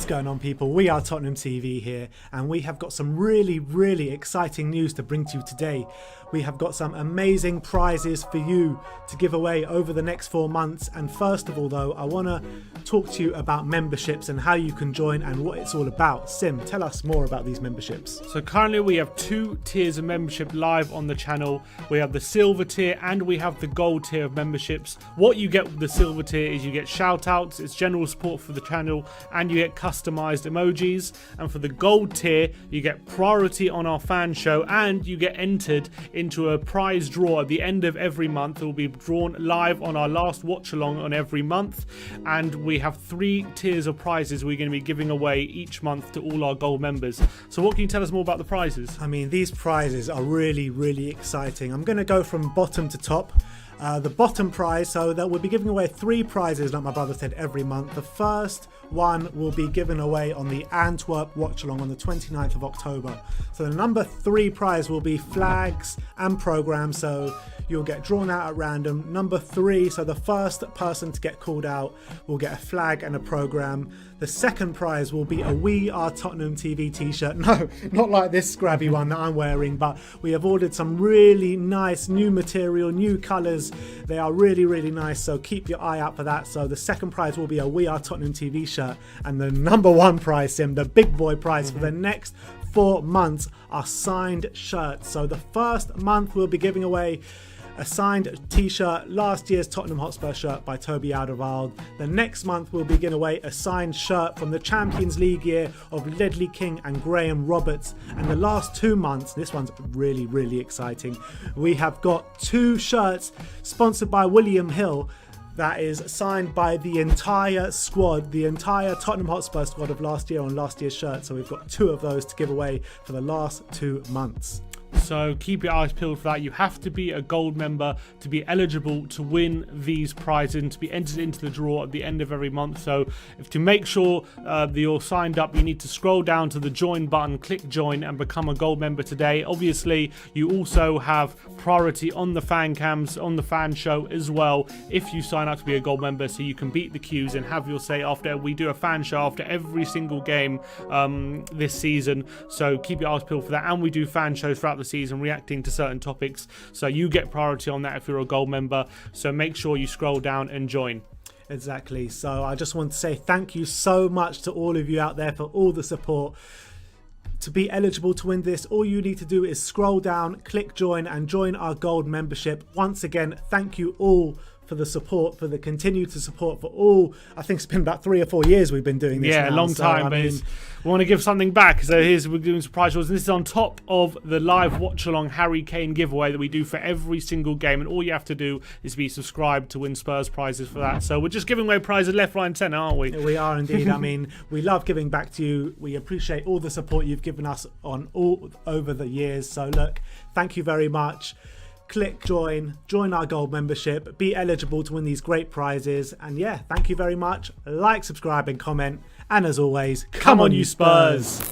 What's going on, people? We are Tottenham TV here, and we have got some really exciting news to bring to you today. We have got some amazing prizes for you to give away over the next 4 months. And first of all, though, I want to talk to you about memberships and how you can join and what it's all about. Sim, tell us more about these memberships. So currently we have 2 tiers of membership live on the channel. We have the silver tier and we have the gold tier of memberships. What you get with the silver tier is you get shout outs, it's general support for the channel, and you get customized emojis. And for the gold tier, you get priority on our fan show, and you get entered into a prize draw at the end of every month. It will be drawn live on our last watch along on every month, and we have 3 tiers of prizes we're going to be giving away each month to all our gold members. So what can you tell us more about the prizes? I mean, these prizes are really exciting. I'm going to go from bottom to top. The bottom prize, so that we'll be giving away 3 prizes, like my brother said, every month. The first one will be given away on the Antwerp watch along on the 29th of October. So the number 3 prize will be flags and programs, so you'll get drawn out at random. Number 3, so the first person to get called out will get a flag and a program. The second prize will be a We Are Tottenham TV t-shirt. No, not like this scrabby one that I'm wearing, but we have ordered some really nice new material, new colours. They are really nice, so keep your eye out for that. So the second prize will be a We Are Tottenham TV shirt, and the number 1 prize, Sim, the big boy prize for the next 4 months are signed shirts. So the first month we'll be giving away a signed t-shirt, last year's Tottenham Hotspur shirt by Toby Alderweireld. The next month we'll be giving away a signed shirt from the Champions League year of Ledley King and Graham Roberts. And the last 2 months, this one's really exciting, we have got 2 shirts sponsored by William Hill that is signed by the entire squad, the entire Tottenham Hotspur squad of last year on last year's shirt. So we've got 2 of those to give away for the last 2 months. So keep your eyes peeled for that. You have to be a gold member to be eligible to win these prizes and to be entered into the draw at the end of every month. So to make sure that you're signed up, you need to scroll down to the join button, click join, and become a gold member today. Obviously, you also have priority on the fan cams, on the fan show as well, if you sign up to be a gold member, so you can beat the queues and have your say after. We do a fan show after every single game this season, so keep your eyes peeled for that. And we do fan shows throughout the season reacting to certain topics, so you get priority on that if you're a gold member. So make sure you scroll down and join. Exactly. So I just want to say thank you so much to all of you out there for all the support. To be eligible to win this, all you need to do is scroll down, click join, and join our gold membership. Once again, thank you all for the support, for the continued support for all. I think it's been about 3 or 4 years we've been doing this. Yeah, now. a long time, but we want to give something back. So we're doing surprise draws. This is on top of the live watch along Harry Kane giveaway that we do for every single game, and all you have to do is be subscribed to win Spurs prizes for that. So we're just giving away prizes left, right and centre, aren't we? We are indeed. I mean, we love giving back to you. We appreciate all the support you've given us on all over the years. So look, thank you very much. Click join our gold membership, be eligible to win these great prizes. And yeah, thank you very much. Like, subscribe and comment, and as always, come on you Spurs.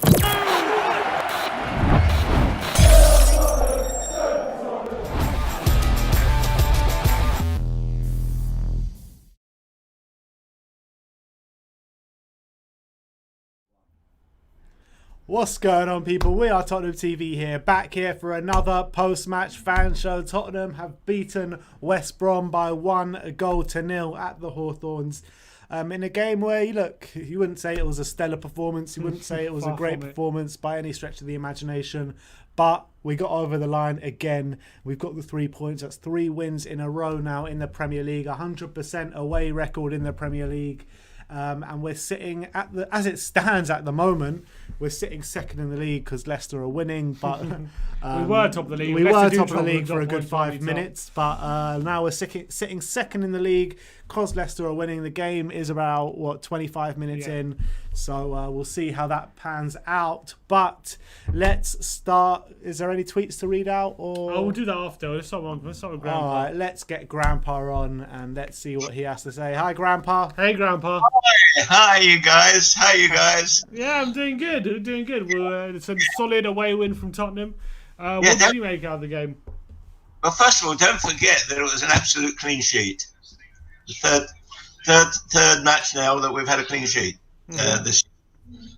What's going on, people? We are Tottenham TV here, back here for another post-match fan show. Tottenham have beaten West Brom by 1-0 at the Hawthorns. In a game where, you wouldn't say it was a stellar performance. You wouldn't say it was a great performance by any stretch of the imagination. But we got over the line again. We've got the 3 points. That's 3 wins in a row now in the Premier League. 100% away record in the Premier League. And we're sitting at as it stands at the moment, we're sitting second in the league because Leicester are winning. But we were top of the league. We were top of the league for a good 5 minutes, but now we're sitting second in the league because Leicester are winning. The game is about 25 minutes in, so we'll see how that pans out. But let's start. Is there any tweets to read out? Or we'll do that after. Let's start with Grandpa. All right, let's get Grandpa on and let's see what he has to say. Hi, Grandpa. Hey, Grandpa. Hi, you guys. How you guys? Yeah, I'm doing good. It's a solid away win from Tottenham. What did you make out of the game? Well, first of all, don't forget that it was an absolute clean sheet. The third match now that we've had a clean sheet. This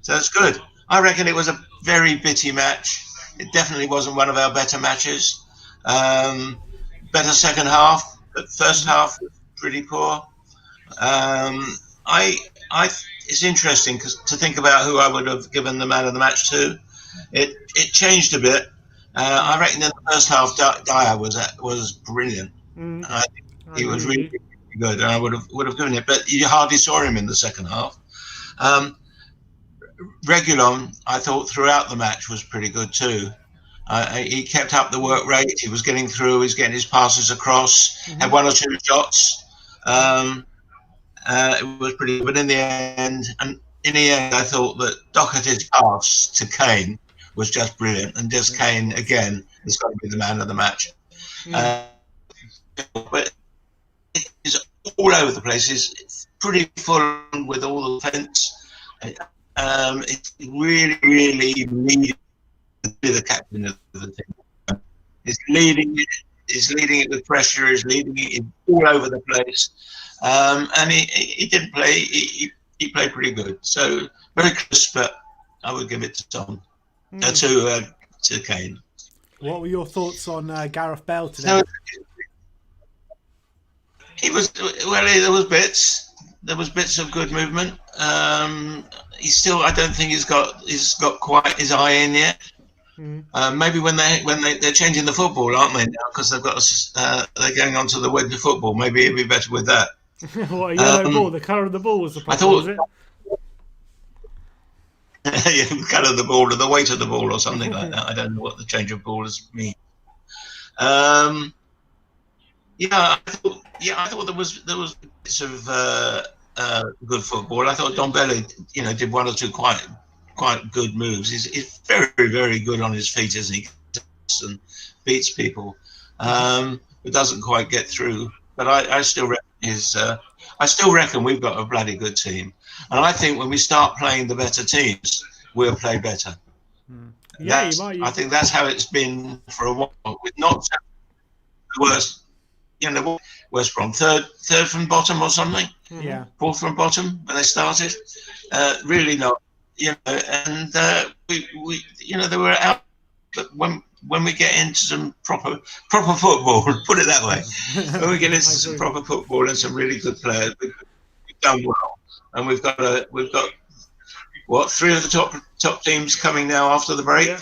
So that's good. I reckon it was a very bitty match. It definitely wasn't one of our better matches. Better second half, but first half was pretty poor. Um, I, it's interesting to think about who I would have given the man of the match to. It changed a bit. I reckon in the first half, Dyer was brilliant. I think I he agree was with really, you. really good, and I would have given it. But you hardly saw him in the second half. Um, Regulon, I thought throughout the match was pretty good too. He kept up the work rate. He was getting through. He was getting his passes across. Had one or two shots. It was pretty good. But in the end, I thought that Doherty's pass to Kane was just brilliant, and just Kane again is going to be the man of the match. But it's all over the place. It's pretty full with all the defence. It's really, really leading to be the captain of the team. He's leading it. He's leading it with pressure. He's leading it all over the place. And he didn't play. He played pretty good. So very close, but I would give it to Tom. To Kane. What were your thoughts on Gareth Bale today? So, he was well. There was bits. There was bits of good movement. He's still. I don't think he's got quite his eye in yet. Maybe when they're changing the football, aren't they now? Because they're going on to the winter football. Maybe he'll be better with that. What, a yellow ball? The colour of the ball was the problem, was it? The colour of the ball or the weight of the ball or something like that. I don't know what the change of ballers mean. I thought there was bits of good football. I thought Don Belli, did one or two quite good moves. He's very, very good on his feet, isn't he? And beats people, but doesn't quite get through. But I still reckon we've got a bloody good team, and I think when we start playing the better teams, we'll play better. Yeah, I think that's how it's been for a while. With not the worst, West Brom third from bottom or something. Yeah, fourth from bottom when they started. Really not, and we they were out. But when we get into some proper football, put it that way, when we get into some proper football and some really good players, we've done well, and we've got what, 3 of the top teams coming now after the break. Yeah.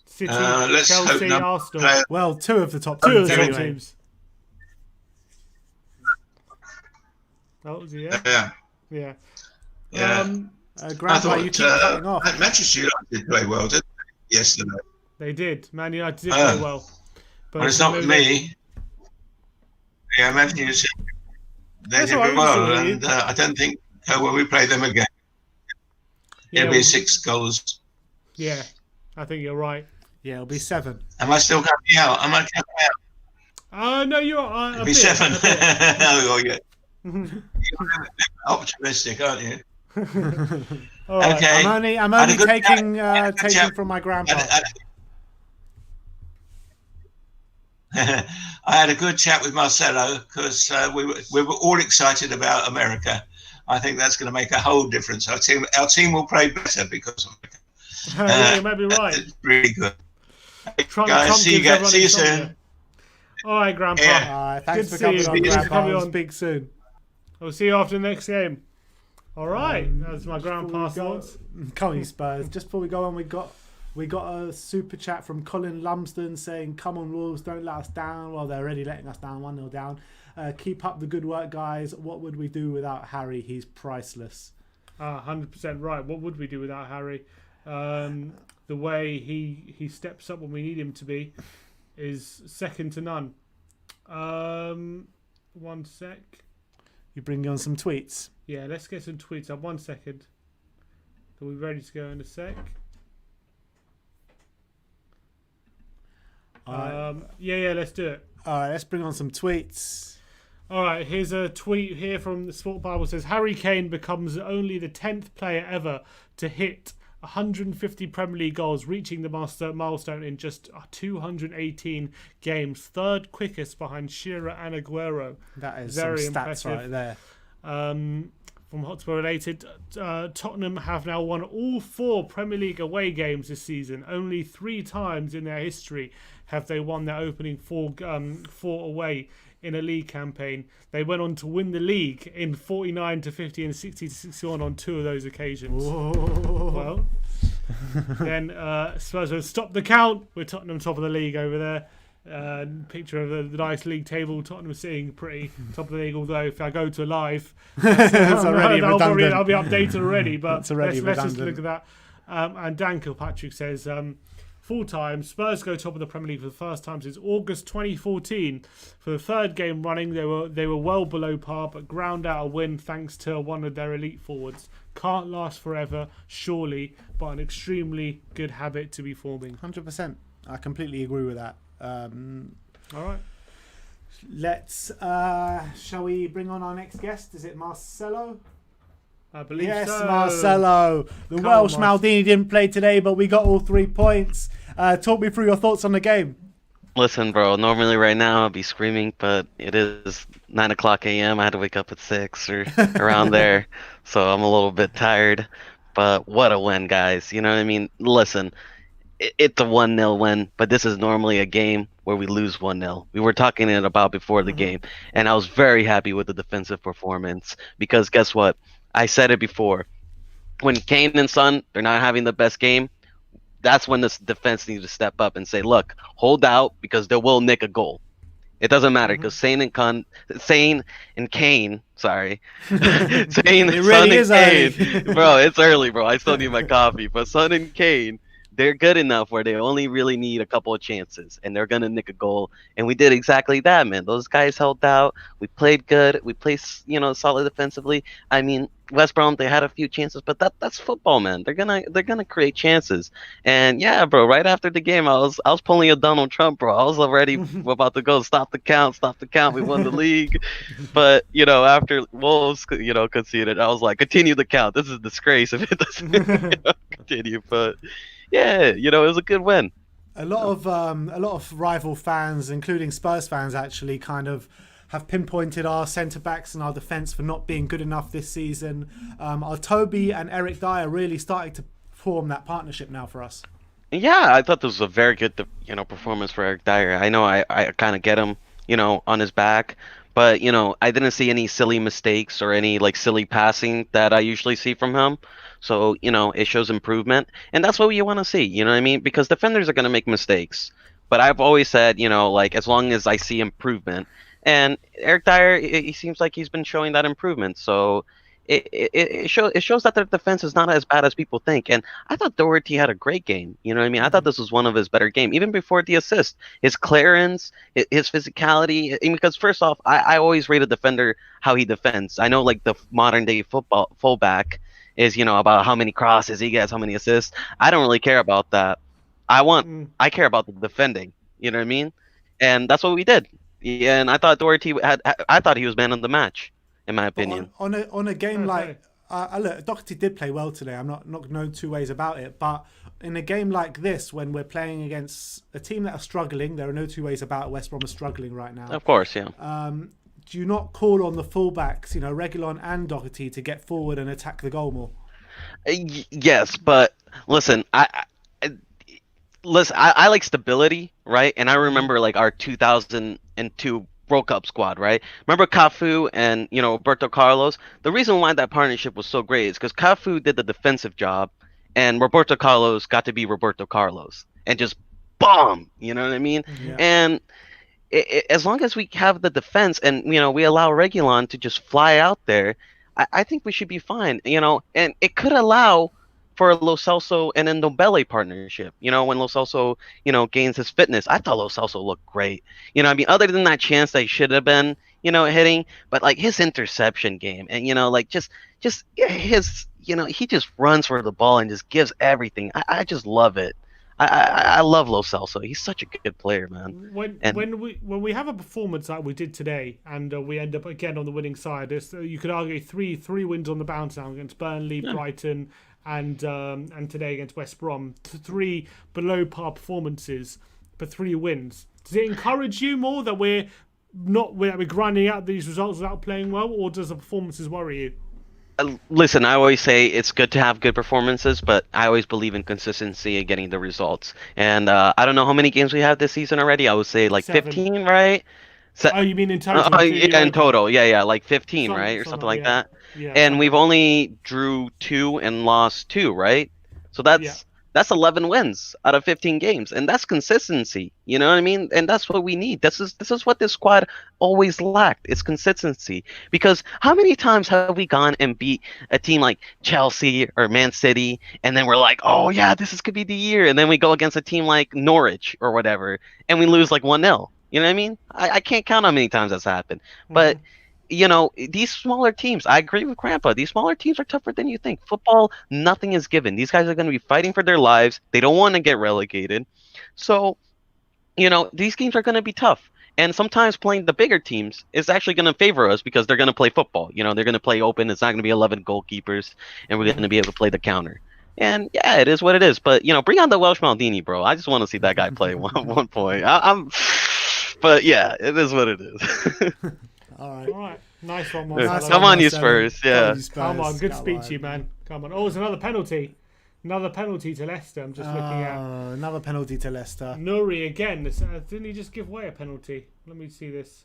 City, let's Chelsea, hope Arsenal. well, 2 of the top Two teams. of the top Anyway. teams. Oh, yeah. Yeah. Grandpa, you keep cutting off. Manchester United play well, didn't they, yesterday? They did. Man United did play well. But it's not with me. Yeah, Manchester United. They did right, well, and I don't think when we play them again, it'll be 6 goals. Yeah, I think you're right. Yeah, it'll be 7. Am I still coming out? Am I coming out? No, you're. It'll be 7. Oh, yeah. You're optimistic, aren't you? All right. Okay. I'm only taking from my grandpa. I had a good chat with Marcelo because we were all excited about America. I think that's going to make a whole difference. Our team will play better because of it. Yeah, you might be right. It's really good. Trump see you soon. All right, Grandpa. Yeah. Thanks for coming on, Grandpa. We'll speak soon. We'll see you after the next game. All right, that's my grandpa's thoughts. Come on, Spurs. Just before we go on, we got a super chat from Colin Lumsden saying, "Come on, Wolves, don't let us down." Well, they're already letting us down, 1-0 down. Keep up the good work, guys. What would we do without Harry? He's priceless. 100% right. What would we do without Harry? The way he steps up when we need him to be is second to none. 1 sec. You bring on some tweets. Yeah, let's get some tweets up. 1 second. Are we ready to go in a sec? Yeah, let's do it. All right, let's bring on some tweets. All right, here's a tweet here from the Sport Bible. It says, Harry Kane becomes only the 10th player ever to hit 150 Premier League goals, reaching the milestone in just 218 games. 3rd quickest behind Shearer and Aguero. That is very some stats impressive. right there. from Hotspur related, Tottenham have now won all 4 Premier League away games this season. Only 3 times in their history have they won their opening 4 away in a league campaign. They went on to win the league in 49-50 and 60-61 on 2 of those occasions. Whoa. Well, then Spurs have stopped the count with Tottenham top of the league over there. Picture of the nice league table. Tottenham sitting pretty top of the league. Although if I go to live, It's already I'll redundant. be updated already. But It's already let's just redundant. look at that. And Dan Kilpatrick says, full time, Spurs go top of the Premier League for the first time since August 2014. For the 3rd game running, they were well below par, but ground out a win thanks to one of their elite forwards. Can't last forever, surely, but an extremely good habit to be forming. 100%. I completely agree with that. All right. Let's. Shall we bring on our next guest? Is it Marcelo? I believe Yes, so. Marcelo. The Come Welsh on, Maldini didn't play today, but we got all 3 points. Talk me through your thoughts on the game. Listen, bro, normally right now I'd be screaming, but it is 9 o'clock a.m. I had to wake up at 6 or around there, so I'm a little bit tired. But what a win, guys. You know what I mean? Listen, it's a 1-0 win, but this is normally a game where we lose 1-0. We were talking it about before the game, and I was very happy with the defensive performance because guess what? I said it before. When Kane and Son, they're not having the best game, that's when this defense needs to step up and say, look, hold out because they will nick a goal. It doesn't matter because Sane and Kane, sorry. Sane, It really Son is and early. Kane. Bro, it's early, bro. I still need my coffee. But Son and Kane, they're good enough where they only really need a couple of chances and they're going to nick a goal. And we did exactly that, man. Those guys held out. We played good. We played, solid defensively. I mean, West Brom, they had a few chances, but that's football, man. They're gonna create chances. And yeah, bro, right after the game, I was pulling a Donald Trump, bro. I was already about to go stop the count. We won the league. But, after Wolves, conceded, I was like, continue the count. This is a disgrace if it doesn't continue. But yeah, it was a good win. A lot of rival fans, including Spurs fans, actually kind of have pinpointed our centre-backs and our defence for not being good enough this season. Are Toby and Eric Dyer really starting to form that partnership now for us? Yeah, I thought this was a very good, performance for Eric Dyer. I know I kind of get him, on his back, but, I didn't see any silly mistakes or any, silly passing that I usually see from him. So, it shows improvement, and that's what you want to see, you know what I mean? Because defenders are going to make mistakes. But I've always said, as long as I see improvement, and Eric Dyer, he seems like he's been showing that improvement. So it shows that their defense is not as bad as people think. And I thought Doherty had a great game. You know what I mean? I thought this was one of his better games, even before the assist. His clearance, his physicality. Because first off, I always rate a defender how he defends. I know the modern day fullback is, about how many crosses he gets, how many assists. I don't really care about that. I care about the defending. You know what I mean? And that's what we did. Yeah, and I thought Doherty I thought he was man of the match, in my opinion. On a game like look, Doherty did play well today. I'm not no 2 ways about it. But in a game like this, when we're playing against a team that are struggling, there are no 2 ways about it. West Brom are struggling right now. Of course, yeah. Do you not call on the fullbacks, Reguilon and Doherty, to get forward and attack the goal more? Yes, but listen, I like stability, right? And I remember our 2002 World Cup squad, right? Remember Cafu and Roberto Carlos? The reason why that partnership was so great is because Cafu did the defensive job, and Roberto Carlos got to be Roberto Carlos and just bomb. You know what I mean? Yeah. And as long as we have the defense and we allow Reguilon to just fly out there, I think we should be fine. And it could allow for a Lo Celso and Ndombele partnership, when Lo Celso, gains his fitness. I thought Lo Celso looked great. Other than that chance that he should have been, hitting, but his interception game and, just his, he just runs for the ball and just gives everything. I just love it. I love Lo Celso. He's such a good player, man. When we have a performance like we did today, and we end up again on the winning side, you could argue three wins on the bounce now against Burnley, Brighton, and today against West Brom. 3 below par performances, but 3 wins. Does it encourage you more that we're grinding out these results without playing well, or does the performances worry you? Listen, I always say it's good to have good performances, but I always believe in consistency and getting the results. And I don't know how many games we have this season already. I would say like 7. 15, right? Se Oh, you mean in total, including yeah, in Europa? total. Yeah, like 15, right? Or Something something like, like yeah. that. Yeah, And something we've like that. only drew 2 and lost 2, right? So Yeah. that's 11 wins out of 15 games, and that's consistency. You know what I mean? And that's what we need. This is what this squad always lacked. It's consistency. Because how many times have we gone and beat a team like Chelsea or Man City, and then we're like, oh yeah, could be the year, and then we go against a team like Norwich or whatever, and we lose like 1-0. You know what I mean? I can't count how many times that's happened. Hmm. But these smaller teams, I agree with Grandpa. These smaller teams are tougher than you think. Football, nothing is given. These guys are going to be fighting for their lives. They don't want to get relegated. So, these games are going to be tough. And sometimes playing the bigger teams is actually going to favor us because they're going to play football. They're going to play open. It's not going to be 11 goalkeepers, and we're going to be able to play the counter. And yeah, it is what it is. But bring on the Welsh Maldini, bro. I just want to see that guy play one point. But yeah, it is what it is. All right. All right. Nice one, Nice Marcelo. Come on, you Marcelo. Spurs. Yeah. Come on. Good speech, you man. Come on. Oh, it's another penalty. Another penalty to Leicester. I'm just looking at. Another penalty to Leicester. Nuri again. Didn't he just give away a penalty? Let me see this.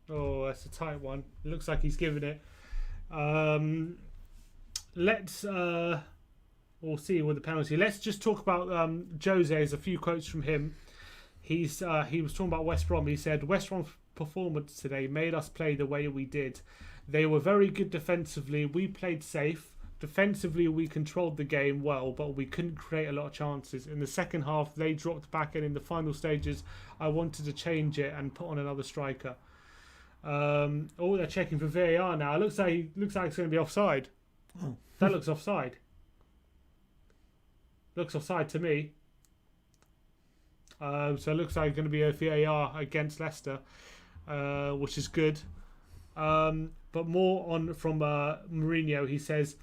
Oh, that's a tight one. It looks like he's given it. We'll see with the penalty. Let's just talk about Jose. There's a few quotes from him. He was talking about West Brom. He said, West Brom's performance today made us play the way we did. They were very good defensively. We played safe. Defensively, we controlled the game well, but we couldn't create a lot of chances. In the second half, they dropped back, and in the final stages, I wanted to change it and put on another striker. They're checking for VAR now. It looks like it's going to be offside. Oh. That looks offside. Looks offside to me. So it looks like it's going to be a VAR against Leicester, which is good. But more on from Mourinho, he says,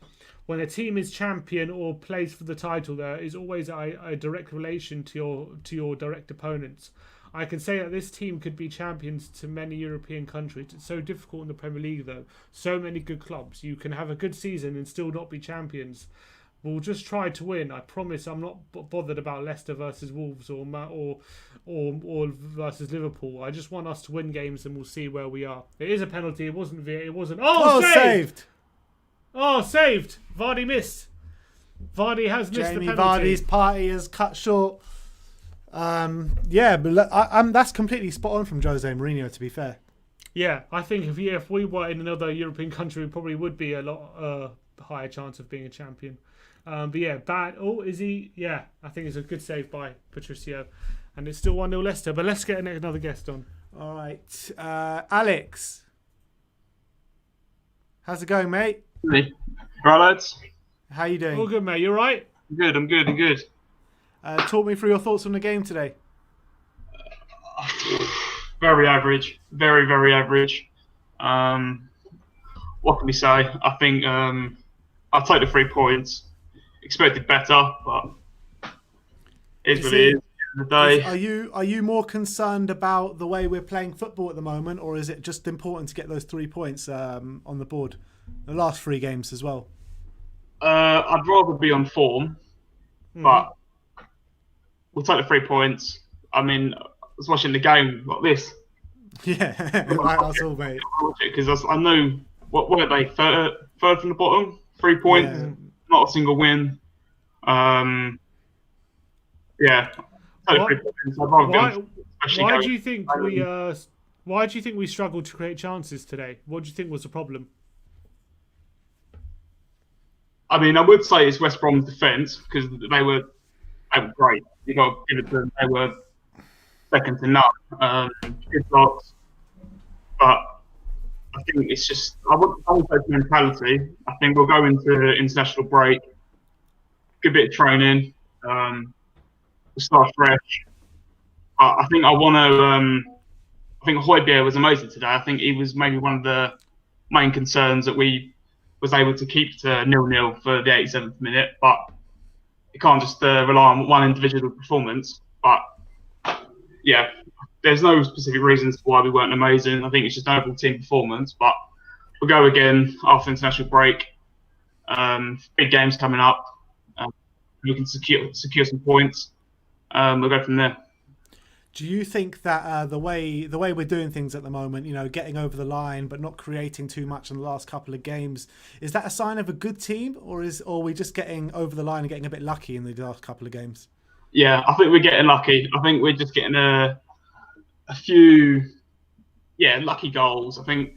when a team is champion or plays for the title, there is always a direct relation to your direct opponents. I can say that this team could be champions to many European countries. It's so difficult in the Premier League, though. So many good clubs. You can have a good season and still not be champions. We'll just try to win. I promise I'm not bothered about Leicester versus Wolves or versus Liverpool. I just want us to win games and we'll see where we are. It is a penalty. It wasn't. Oh, saved! Oh, saved! Vardy missed. Vardy has missed the penalty. Vardy's party is cut short. But that's completely spot on from Jose Mourinho, to be fair. Yeah, I think if we were in another European country, we probably would be a lot higher chance of being a champion. But yeah, bad. Oh, is he? Yeah, I think it's a good save by Patricio. And it's still 1-0 Leicester. But let's get another guest on. All right. Alex. How's it going, mate? Hey. Right, lads? How you doing? All good, mate. You all right? I'm good. Talk me through your thoughts on the game today. Very average. Very, very average. What can we say? I think I'll take the 3 points. Expected better, but it is what it is. The day. Are you more concerned about the way we're playing football at the moment, or is it just important to get those 3 points on the board? The last 3 games as well. I'd rather be on form, but we'll take the 3 points. I mean, I was watching the game like this. Yeah, that's all, mate. Because I know what were they third from the bottom, 3 points, not a single win. Why do you think we struggled to create chances today? What do you think was the problem? I mean, I would say it's West Brom's defence because they were great. You got to give it to them. They were second to none. Good blocks, but I think it's just I would say mentality. I think we'll go into international break, good bit of training, we'll start fresh. I think I want to. I think Højbjerg was amazing today. I think he was maybe one of the main concerns that we was able to keep to 0-0 for the 87th minute, but you can't just rely on one individual performance. But yeah, there's no specific reasons why we weren't amazing. I think it's just an overall team performance. But we'll go again after international break. Big games coming up. We can secure some points. We'll go from there. Do you think that the way we're doing things at the moment, getting over the line but not creating too much in the last couple of games, is that a sign of a good team, or are we just getting over the line and getting a bit lucky in the last couple of games? Yeah, I think we're getting lucky. I think we're just getting a few, lucky goals. I think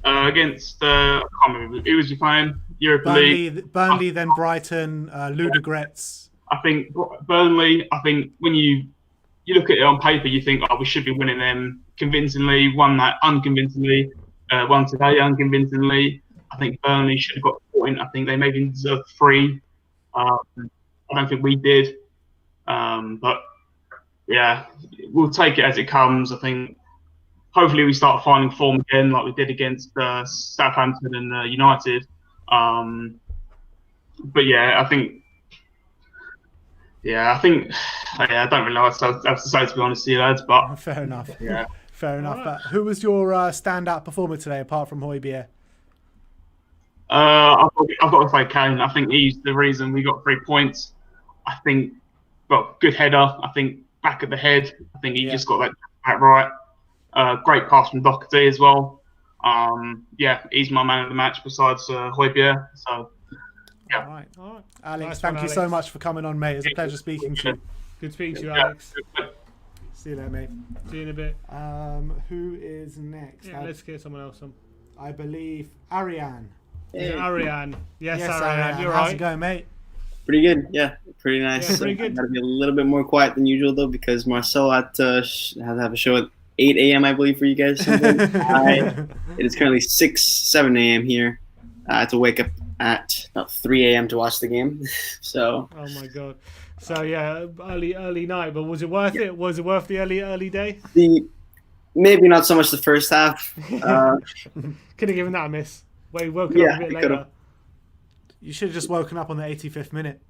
against I can't remember who was you playing? Europa League. Burnley, then Brighton, Ludogorets. I think Burnley. I think when you look at it on paper, you think, we should be winning them convincingly. Won that unconvincingly. Won today unconvincingly. I think Burnley should have got a point. I think they maybe deserved 3. I don't think we did. But yeah, we'll take it as it comes. I think hopefully we start finding form again like we did against Southampton and United. But yeah, I think I don't really know what I have to say, to be honest with you, lads. But fair enough. Yeah, fair enough. But who was your standout performer today, apart from Højbjerg? I've got to say Kane. I think he's the reason we got 3 points. I think, good header. I think back of the head. I think he just got that right. Great pass from Doherty as well. He's my man of the match besides Højbjerg. So. Yeah. All right. Alex, thank you so much for coming on, mate. It's a pleasure speaking to you. Good speaking to you, Alex. See you later, mate. See you in a bit. Who is next? Yeah, let's get someone else on. I believe Ariane. Hey. Ariane. Yes, Ariane. You're How's right. it going, mate? Pretty good. Yeah, pretty nice. Yeah, pretty good. Got to be a little bit more quiet than usual, though, because Marcelo had to have a show at 8 a.m., I believe, for you guys. It is currently 7 a.m. here. I had to wake up at about 3 a.m. to watch the game. So. Oh my god. So yeah, early night, but was it worth it? Was it worth the early day? Maybe not so much the first half. Could have given that a miss. Woken up a bit later. You should have just woken up on the 85th minute.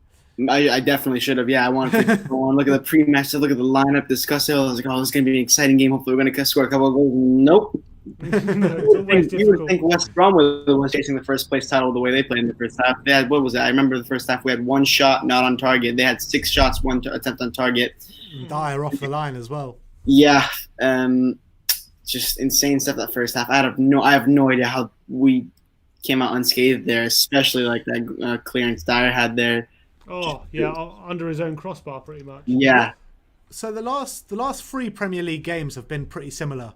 I definitely should have. Yeah, I wanted to go on, look at the pre-match, look at the lineup, discuss it. I was like, this is going to be an exciting game. Hopefully we're going to score a couple of goals. Nope. You would think West Brom was chasing the first place title the way they played in the first half. They had, what was it? I remember the first half we had 1 shot not on target. They had 6 shots, 1 attempt on target. Dyer off the line as well. Yeah, just insane stuff that first half. I have no idea how we came out unscathed there, especially like that clearance Dyer had there. Oh yeah, under his own crossbar, pretty much. Yeah. So the last 3 Premier League games have been pretty similar.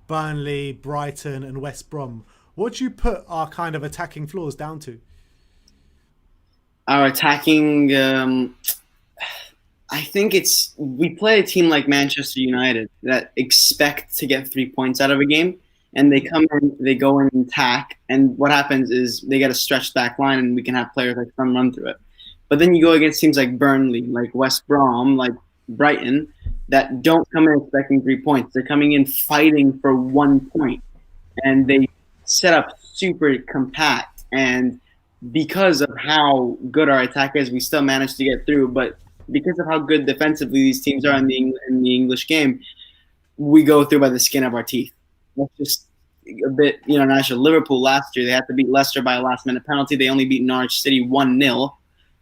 Burnley, Brighton, and West Brom. What do you put our kind of attacking flaws down to? Our attacking, I think we play a team like Manchester United that expect to get 3 points out of a game, and they come in, they go in and attack, and what happens is they get a stretched back line, and we can have players like them run through it. But then you go against teams like Burnley, like West Brom, like Brighton, that don't come in expecting 3 points. They're coming in fighting for 1 point, and they set up super compact. And because of how good our attack is, we still manage to get through. But because of how good defensively these teams are in the English game, we go through by the skin of our teeth. That's just a bit, national. Liverpool last year, they had to beat Leicester by a last-minute penalty. They only beat Norwich City 1-0.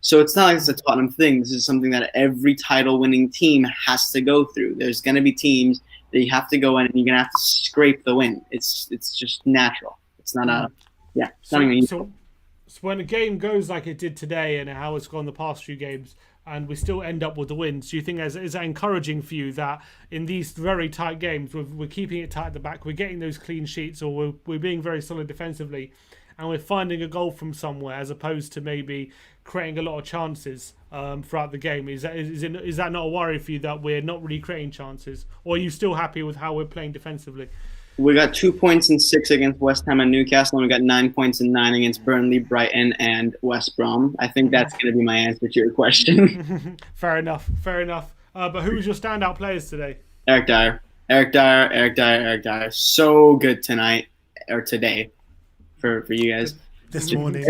So it's not like it's a Tottenham thing. This is something that every title-winning team has to go through. There's going to be teams that you have to go in and you're going to have to scrape the win. It's just natural. It's not So when a game goes like it did today and how it's gone the past few games, and we still end up with the wins, do you think is that encouraging for you that in these very tight games we're keeping it tight at the back, we're getting those clean sheets, or we're being very solid defensively, and we're finding a goal from somewhere as opposed to maybe creating a lot of chances throughout the game? Is that not a worry for you that we're not really creating chances, or are you still happy with how we're playing defensively? We got 2 points in 6 against West Ham and Newcastle, and we got 9 points in 9 against Burnley, Brighton, and West Brom. I think that's going to be my answer to your question. Fair enough. But who was your standout players today? Eric Dyer. So good tonight, or today, for you guys. This morning.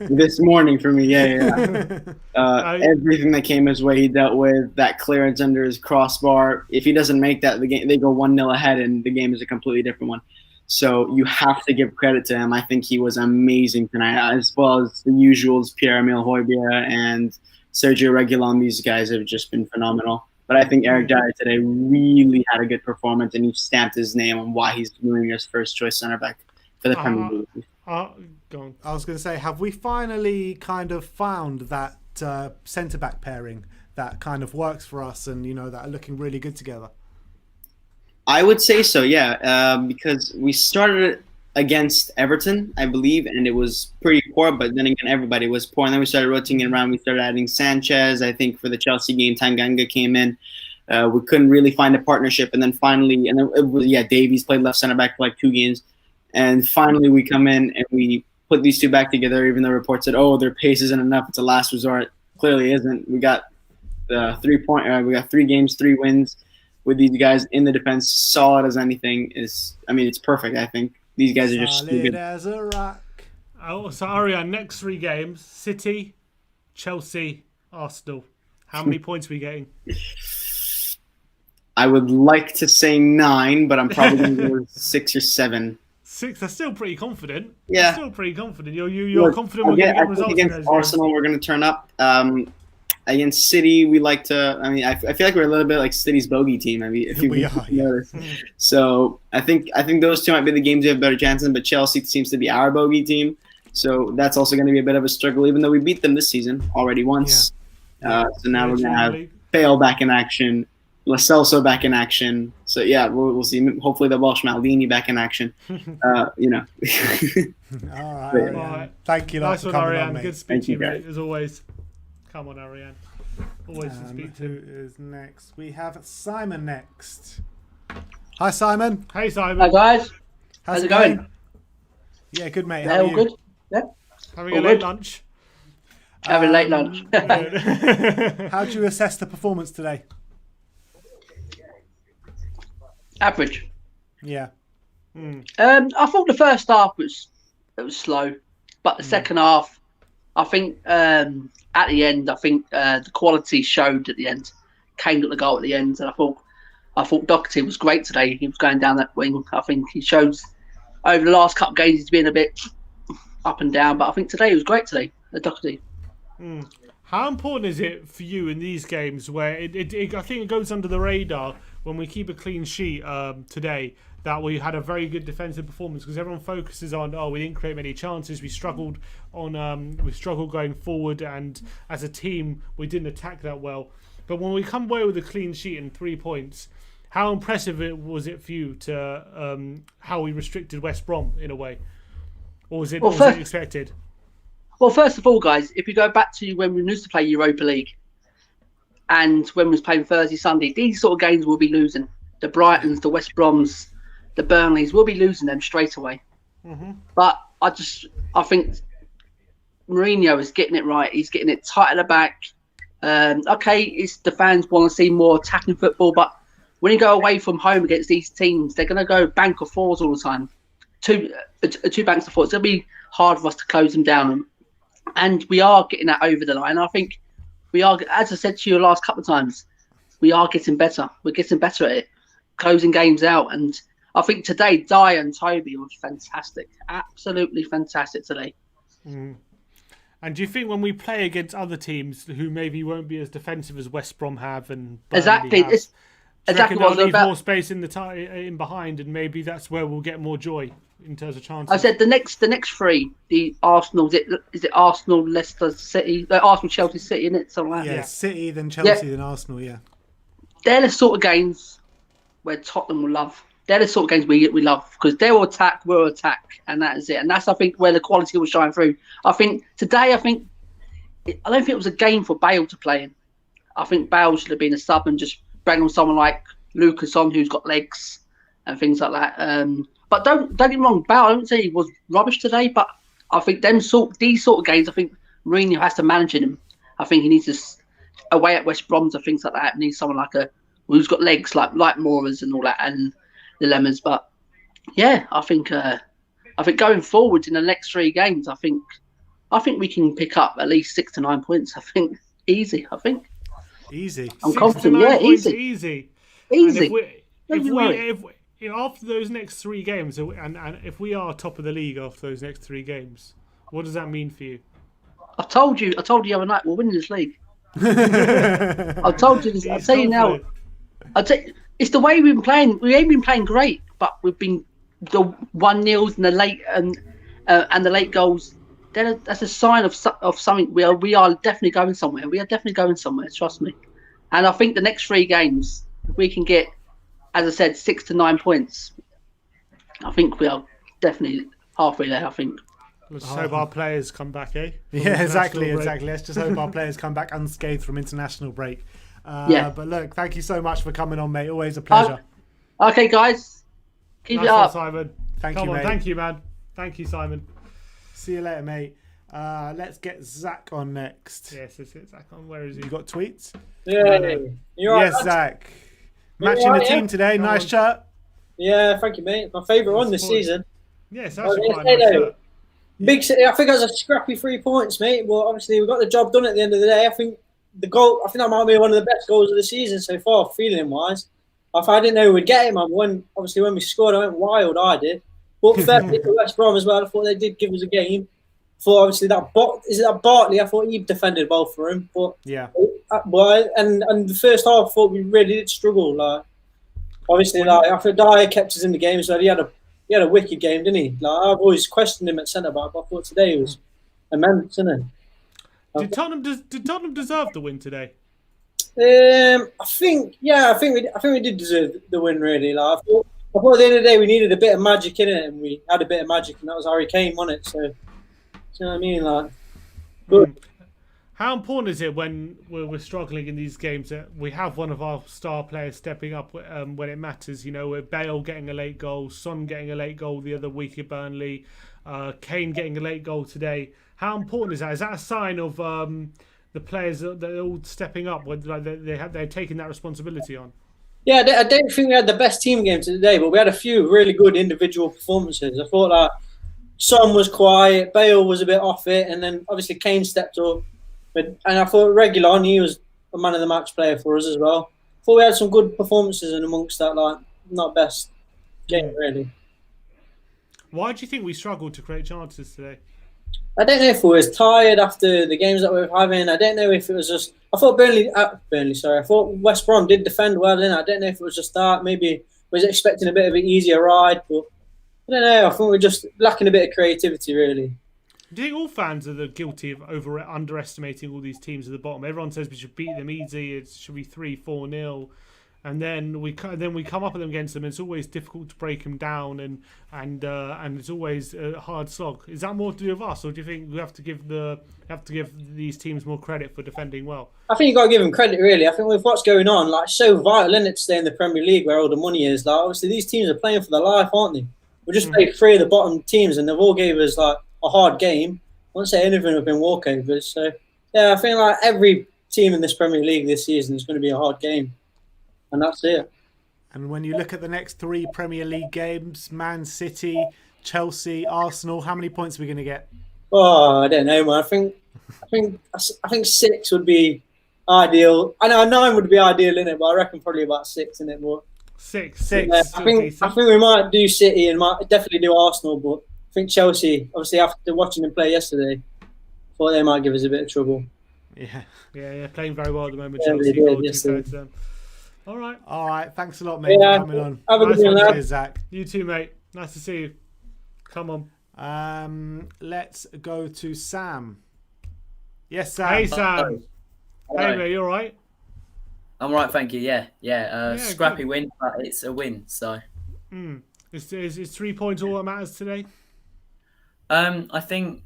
This morning for me, yeah. Everything that came his way, he dealt with. That clearance under his crossbar. If he doesn't make that, they go 1-0 ahead, and the game is a completely different one. So you have to give credit to him. I think he was amazing tonight, as well as the usuals, Pierre-Emile Højbjerg and Sergio Reguilon. These guys have just been phenomenal. But I think Eric Dyer today really had a good performance, and he stamped his name on why he's Mourinho's first choice center back for the Premier League. Go on. I was going to say, have we finally kind of found that centre back pairing that kind of works for us, and that are looking really good together? I would say so, yeah, because we started against Everton, I believe, and it was pretty poor, but then again, everybody was poor, and then we started rotating around. We started adding Sanchez. I think for the Chelsea game, Tanganga came in. We couldn't really find a partnership, and then finally, Davies played left center back for like 2 games, and finally we come in and we put these two back together, even though reports said, their pace isn't enough, it's a last resort. Clearly isn't. We got we got 3 games, 3 wins with these guys in the defense, solid as anything. It's perfect, I think. These guys are just solid good. as a rock. So Ariane, next 3 games: City, Chelsea, Arsenal. How many points are we getting? I would like to say 9, but I'm probably going to go 6 or 7. 6. That's still pretty confident. Yeah, that's still pretty confident. You're confident we're going to get results against Arsenal. We're going to turn up. Against City, we like to. I feel like we're a little bit like City's bogey team. If you notice. So I think those 2 might be the games we have better chances in. But Chelsea seems to be our bogey team, so that's also going to be a bit of a struggle. Even though we beat them this season already once, so now we're going to have Bale back in action, Lo Celso back in action. So yeah, we'll see. Hopefully the Welsh Maldini back in action. All right. Thank you. Nice one, Ariane. Good to speak to you, guys. mate, as always. Come on, Ariane. Always to speak to. Who is next? We have Simon next. Hi, Simon. Hey, Simon. Hi, guys. How's it going? Yeah, good, mate. Yeah, How are all you? good. Yeah. Having all a late good. lunch. Having late lunch. How do you assess the performance today? Average. Yeah. I thought the first half was slow, but the second half, I think at the end, I think the quality showed at the end. Kane got the goal at the end, and I thought Doherty was great today. He was going down that wing. I think he shows over the last couple of games he's been a bit up and down, but I think today he was great today. Doherty. How important is it for you in these games where I think it goes under the radar when we keep a clean sheet today, that we had a very good defensive performance, because everyone focuses on, we didn't create many chances, we struggled going forward, and as a team we didn't attack that well. But when we come away with a clean sheet and 3 points, how impressive was it for you to how we restricted West Brom in a way, or was it expected? Well, first of all, guys, if you go back to when we used to play Europa League, and when we was playing Thursday, Sunday, these sort of games we'll be losing. The Brightons, the West Broms, the Burnleys, we'll be losing them straight away. But I think Mourinho is getting it right. He's getting it tight at the back. It's the fans want to see more attacking football, but when you go away from home against these teams, they're going to go bank of 4s all the time. Two banks of 4s. It's going to be hard for us to close them down. And we are getting that over the line. I think we are, as I said to you the last couple of times, we are getting better. We're getting better at it, closing games out. And I think today, Dyer and Toby were fantastic. Absolutely fantastic today. And do you think when we play against other teams who maybe won't be as defensive as West Brom have and Burnley exactly, have, it's exactly what I was leave about. More space in in behind, and maybe that's where we'll get more joy in terms of chances? I said the next 3, the Arsenal, is it Arsenal, Leicester City, Arsenal, Chelsea, City, isn't it? Something like that. Yeah, City, then Chelsea, then Arsenal. Yeah. They're the sort of games where Tottenham will love. They're the sort of games we love, because they will attack, we'll attack, and that is it. And that's, I think, where the quality will shine through. I think today, I don't think it was a game for Bale to play in. I think Bale should have been a sub and just bring on someone like Lucas on, who's got legs and things like that. But don't get me wrong, Bale, I don't say he was rubbish today, but I think these sort of games, I think Mourinho has to manage him. I think he needs to, away at West Brom's and things like that, needs someone like who's got legs like Mora's and all that, and the Lemons. But yeah, I think going forward in the next 3 games, I think we can pick up at least 6 to 9 points. I think easy. Easy. I'm confident. Yeah, easy. Easy. Easy. after those next 3 games, and if we are top of the league after those next 3 games, what does that mean for you? I told you the other night we're winning this league. I told you this. I'll tell you now. It's the way we've been playing. We ain't been playing great, but we've been the 1-0s and the late and the late goals. That's a sign of something. We are definitely going somewhere. We are definitely going somewhere. Trust me. And I think the next 3 games, if we can get, as I said, 6 to 9 points, I think we are definitely halfway there. I think. Let's hope our players come back, eh? Yeah, exactly. Let's just hope our players come back unscathed from international break. But look, thank you so much for coming on, mate. Always a pleasure. Okay, guys. Keep it up. Simon. Thank you, mate. Thank you, man. Thank you, Simon. See you later, mate. Let's get Zach on next. Yes, let's get Zach on. Where is he? You got tweets? Yeah. Yes, Zach. Matching the team today. Nice shirt. Yeah, thank you, mate. My favourite one this season. Yeah, it's actually quite a nice shirt. I think it was a scrappy 3 points, mate. But obviously, we got the job done at the end of the day. I think that might be one of the best goals of the season so far, feeling wise. I didn't know we'd get it, man. When we scored, I went wild. I did. But fair play to West Brom as well. I thought they did give us a game. For obviously that Bartley? I thought he defended well for him. But yeah. And the first half, I thought we really did struggle. Like obviously, after Dyer kept us in the game, so he had a wicked game, didn't he? Like I've always questioned him at centre back, but I thought today was immense, isn't it? Did Tottenham deserve the win today? I think we did deserve the win. Really, like I thought at the end of the day we needed a bit of magic in it, and we had a bit of magic, and that was Harry Kane, wasn't it? So, you know what I mean? Like, good. How important is it when we're struggling in these games that we have one of our star players stepping up when it matters? You know, with Bale getting a late goal, Son getting a late goal the other week at Burnley, Kane getting a late goal today. How important is that? Is that a sign of the players that are all stepping up when they're taking that responsibility on? Yeah, I don't think we had the best team game today, but we had a few really good individual performances. I thought that Son was quiet, Bale was a bit off it, and then obviously Kane stepped up. And I thought Reguilon, he was a man of the match player for us as well. I thought we had some good performances in amongst that, not best game really. Why do you think we struggled to create chances today? I don't know if we was tired after the games that we were having. I don't know if it was just. I thought I thought West Brom did defend well. Then I don't know if it was just that. Maybe was expecting a bit of an easier ride, but I don't know. I think we're just lacking a bit of creativity, really. Do you think all fans are guilty of underestimating all these teams at the bottom? Everyone says we should beat them easy. It should be 3-4-0. And then we come up against them. And it's always difficult to break them down, and it's always a hard slog. Is that more to do with us, or do you think we have to give these teams more credit for defending well? I think you've got to give them credit, really. I think with what's going on, it's so vital, isn't it, to stay in the Premier League where all the money is. Obviously these teams are playing for their life, aren't they? We just played 3 of the bottom teams, and they've all gave us a hard game. I won't say anything have been walkovers. So yeah, I think every team in this Premier League this season is going to be a hard game. And that's it. And when you look at the next 3 Premier League games, Man City, Chelsea, Arsenal, how many points are we going to get? Oh, I don't know, man. I think 6 would be ideal. I know 9 would be ideal, innit? But I reckon probably about 6, innit? But 6. Yeah, I think we might do City and might definitely do Arsenal, but I think Chelsea, obviously after watching them play yesterday, thought they might give us a bit of trouble. Yeah, playing very well at the moment. Yeah, Chelsea they did, All right. Thanks a lot, mate, for coming on. Have a good one, Cheers, Zach. You too, mate. Nice to see you. Come on. Let's go to Sam. Yes, Sam. Hey, Sam. Hey, mate. You all right? I'm all right, thank you. Yeah. Scrappy win, but it's a win. So. Is 3 points all that matters today? I think,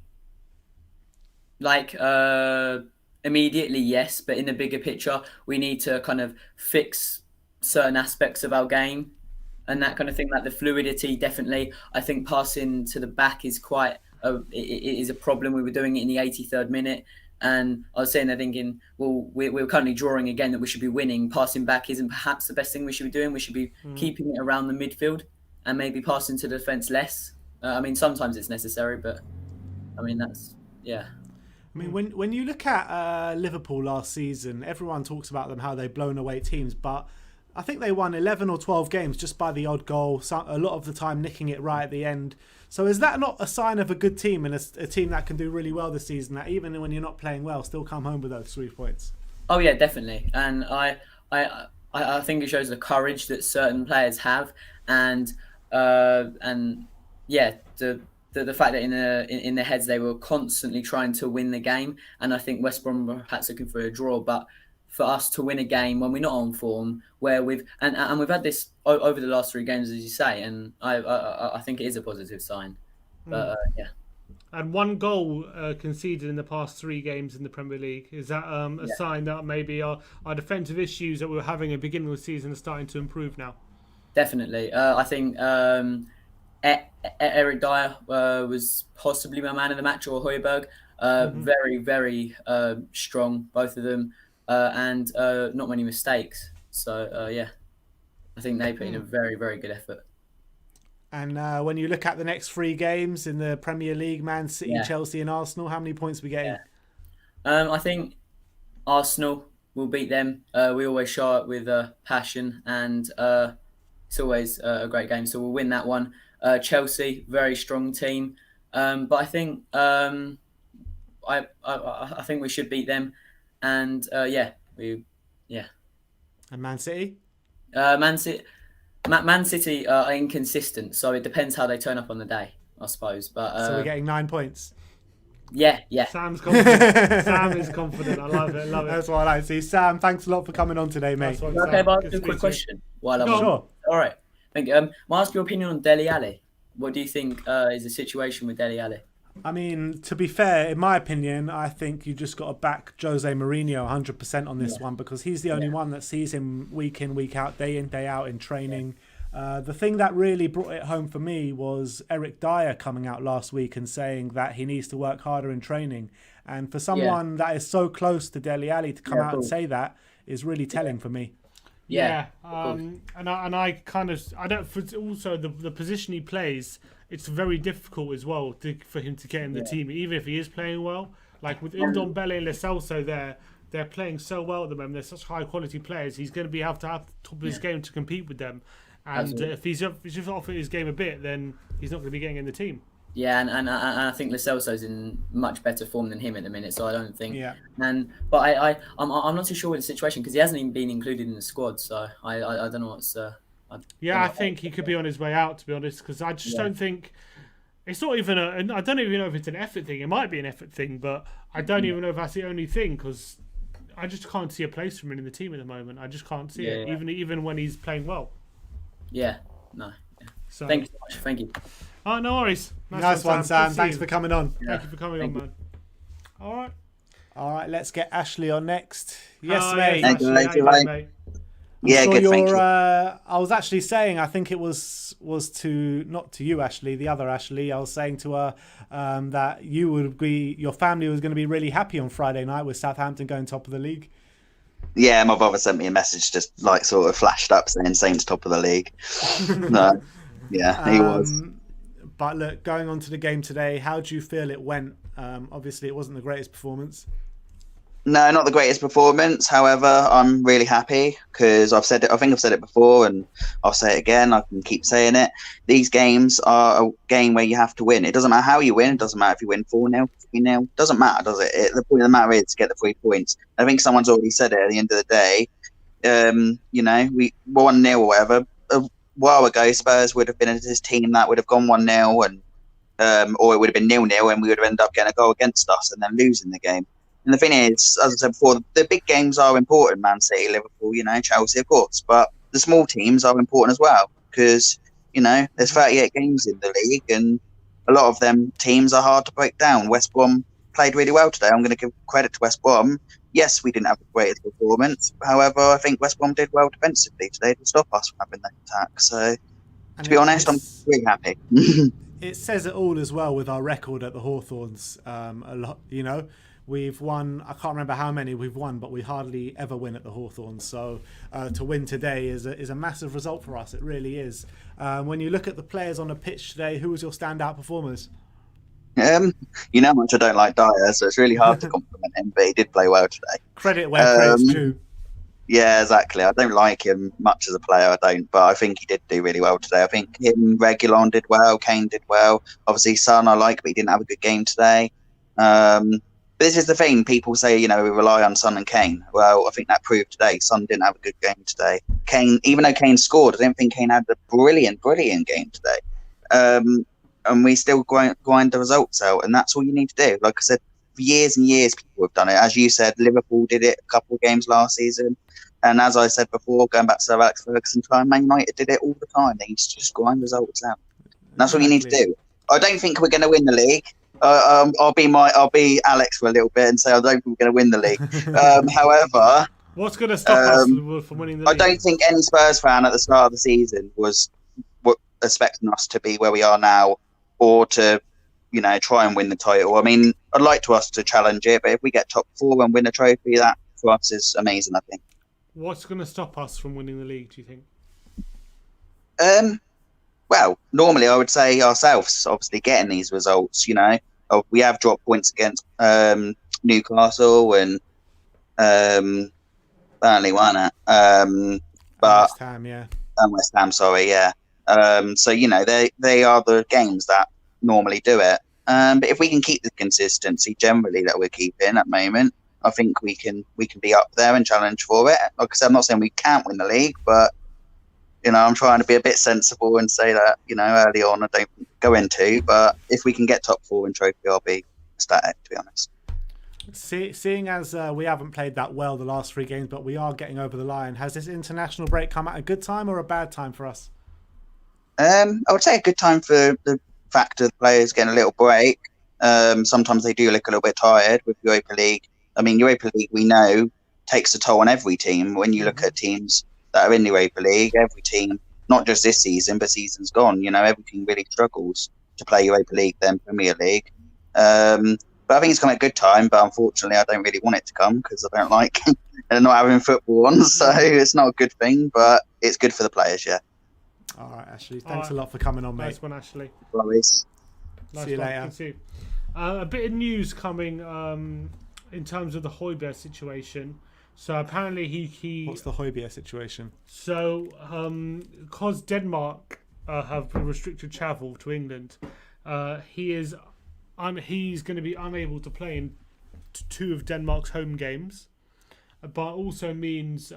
immediately, yes, but in the bigger picture, we need to kind of fix certain aspects of our game and that kind of thing, like the fluidity, definitely. I think passing to the back is it is a problem. We were doing it in the 83rd minute, and I was saying there thinking, well, we're currently drawing again that we should be winning. Passing back isn't perhaps the best thing we should be doing. We should be keeping it around the midfield and maybe passing to the defence less. Sometimes it's necessary, but that's, yeah. When you look at Liverpool last season, everyone talks about them, how they've blown away teams, but I think they won 11 or 12 games just by the odd goal, a lot of the time nicking it right at the end. So is that not a sign of a good team and a team that can do really well this season, that even when you're not playing well, still come home with those 3 points? Oh yeah, definitely. And I think it shows the courage that certain players have, and yeah, the fact that in their heads they were constantly trying to win the game. And I think West Brom were perhaps looking for a draw, but for us to win a game when we're not on form, where we've had this over the last 3 games, as you say, and I think it is a positive sign. But yeah. And 1 goal conceded in the past 3 games in the Premier League. Is that a sign that maybe our defensive issues that we were having at the beginning of the season are starting to improve now? Definitely. I think Eric Dyer was possibly my man of the match, or Højbjerg. Very, very strong, both of them, and not many mistakes. So, yeah, I think they put in a very, very good effort. And when you look at the next 3 games in the Premier League, Man City, Chelsea and Arsenal, how many points are we getting? I think Arsenal will beat them. We always show it with passion, and it's always a great game, so we'll win that one. Chelsea, very strong team, but I think I think we should beat them, and And Man City? Man City are inconsistent, so it depends how they turn up on the day, I suppose. But so we're getting 9 points. Yeah. Sam's confident. Sam is confident. I love it. That's what I like to see. Sam, thanks a lot for coming on today, mate. Okay, but I'll do a quick question. Sure. All right. Thank you. May I ask your opinion on Dele Alli? What do you think is the situation with Dele Alli? I mean, to be fair, in my opinion, I think you just got to back Jose Mourinho 100% on this one, because he's the only one that sees him week in, week out, day in, day out in training. The thing that really brought it home for me was Eric Dyer coming out last week and saying that he needs to work harder in training. And for someone that is so close to Dele Alli to come out and say that is really telling for me. And I don't. Also, the position he plays, it's very difficult as well for him to get in the team, even if he is playing well. Like with Ndombele and Lo Celso, they're playing so well at the moment. They're such high quality players. He's going to have to have the top of his game to compete with them. And if he's just off his game a bit, then he's not going to be getting in the team. Yeah, and I think Lo Celso's in much better form than him at the minute, so I don't think. Yeah. But I'm not too sure with the situation, because he hasn't even been included in the squad, so I don't know what's. I think he could be on his way out, to be honest, because I just don't think it's not even I don't even know if it's an effort thing. It might be an effort thing, but I don't even know if that's the only thing, because I just can't see a place for him in the team at the moment. I just can't see it, even when he's playing well. Yeah. No. Yeah. So, thank you so much. Thank you. Oh, no worries. Nice one, Sam. Thanks for coming on. Thank you for coming on, man. All right. Let's get Ashley on next. Yes, mate. Thank you, mate. Yeah, good. Thank you. I was actually saying, I think it was to not to you, Ashley, the other Ashley. I was saying to her that your family was going to be really happy on Friday night with Southampton going top of the league. Yeah, my brother sent me a message, just like sort of flashed up saying Saints top of the league. No, yeah, he was. But look, going on to the game today, how do you feel it went? Obviously, it wasn't the greatest performance. No, not the greatest performance. However, I'm really happy because I've said it. I think I've said it before, and I'll say it again. I can keep saying it. These games are a game where you have to win. It doesn't matter how you win. It doesn't matter if you win 4-0, 3-0. Doesn't matter, does it? The point of the matter is to get the 3 points. I think someone's already said it at the end of the day. We 1-0 or whatever. A while ago, Spurs would have been his team that would have gone 1-0, and or it would have been 0-0, and we would have ended up getting a goal against us and then losing the game. And the thing is, as I said before, the big games are important. Man City, Liverpool, Chelsea, of course. But the small teams are important as well because, there's 38 games in the league and a lot of them teams are hard to break down. West Brom played really well today. I'm going to give credit to West Brom. Yes, we didn't have the greatest performance. However, I think West Brom did well defensively today to stop us from having that attack. So, to be honest, I'm really happy. It says it all as well with our record at the Hawthorns. A lot, We've won, I can't remember how many we've won, but we hardly ever win at the Hawthorns. So to win today is a massive result for us. It really is. When you look at the players on the pitch today, who was your standout performers? You know how much I don't like Dyer, so it's really hard to compliment him, but he did play well today. Credit where credit's due. Yeah, exactly. I don't like him much as a player. I don't, but I think he did do really well today. I think him, Reguilon did well. Kane did well. Obviously, Son I like, but he didn't have a good game today. This is the thing. People say, we rely on Son and Kane. Well, I think that proved today. Son didn't have a good game today. Kane, even though Kane scored, I don't think Kane had a brilliant game today. And we still grind the results out, and that's all you need to do. Like I said, for years and years, people have done it. As you said, Liverpool did it a couple of games last season. And as I said before, going back to Sir Alex Ferguson time, Man United did it all the time. They used to just grind results out. And that's what you need to do. I don't think we're going to win the league. I'll be Alex for a little bit and say I don't think we're going to win the league. However, what's going to stop us from winning the league? I don't think any Spurs fan at the start of the season was expecting us to be where we are now, or to try and win the title. I mean, I'd like to us to challenge it, but if we get top 4 and win a trophy, that for us is amazing, I think. What's going to stop us from winning the league, do you think? Well, normally I would say ourselves, obviously getting these results. We have dropped points against Newcastle and Burnley, weren't it? But West Ham, yeah. And West Ham, sorry, yeah. So they are the games that normally do it. But if we can keep the consistency generally that we're keeping at the moment, I think we can be up there and challenge for it. Like I said, I'm not saying we can't win the league, but I'm trying to be a bit sensible and say that early on I don't go into. But if we can get top 4 in trophy, I'll be ecstatic, to be honest. Seeing as we haven't played that well the last 3 games, but we are getting over the line, has this international break come at a good time or a bad time for us? I would say a good time for the fact of the players getting a little break. Sometimes they do look a little bit tired with Europa League. I mean, Europa League, we know, takes a toll on every team. When you look at teams that are in the Europa League, every team, not just this season, but seasons gone, every team really struggles to play Europa League, then Premier League. But I think it's come at a good time, but unfortunately I don't really want it to come because I don't like not having football on, so it's not a good thing, but it's good for the players, yeah. All right, Ashley. Thanks a lot for coming on, mate. Nice one, Ashley. Always. Nice See you one. later. Good to see you. A bit of news coming in terms of the Højbjerg situation. So apparently he What's the Højbjerg situation? So because Denmark have restricted travel to England, he's going to be unable to play in 2 of Denmark's home games, but also means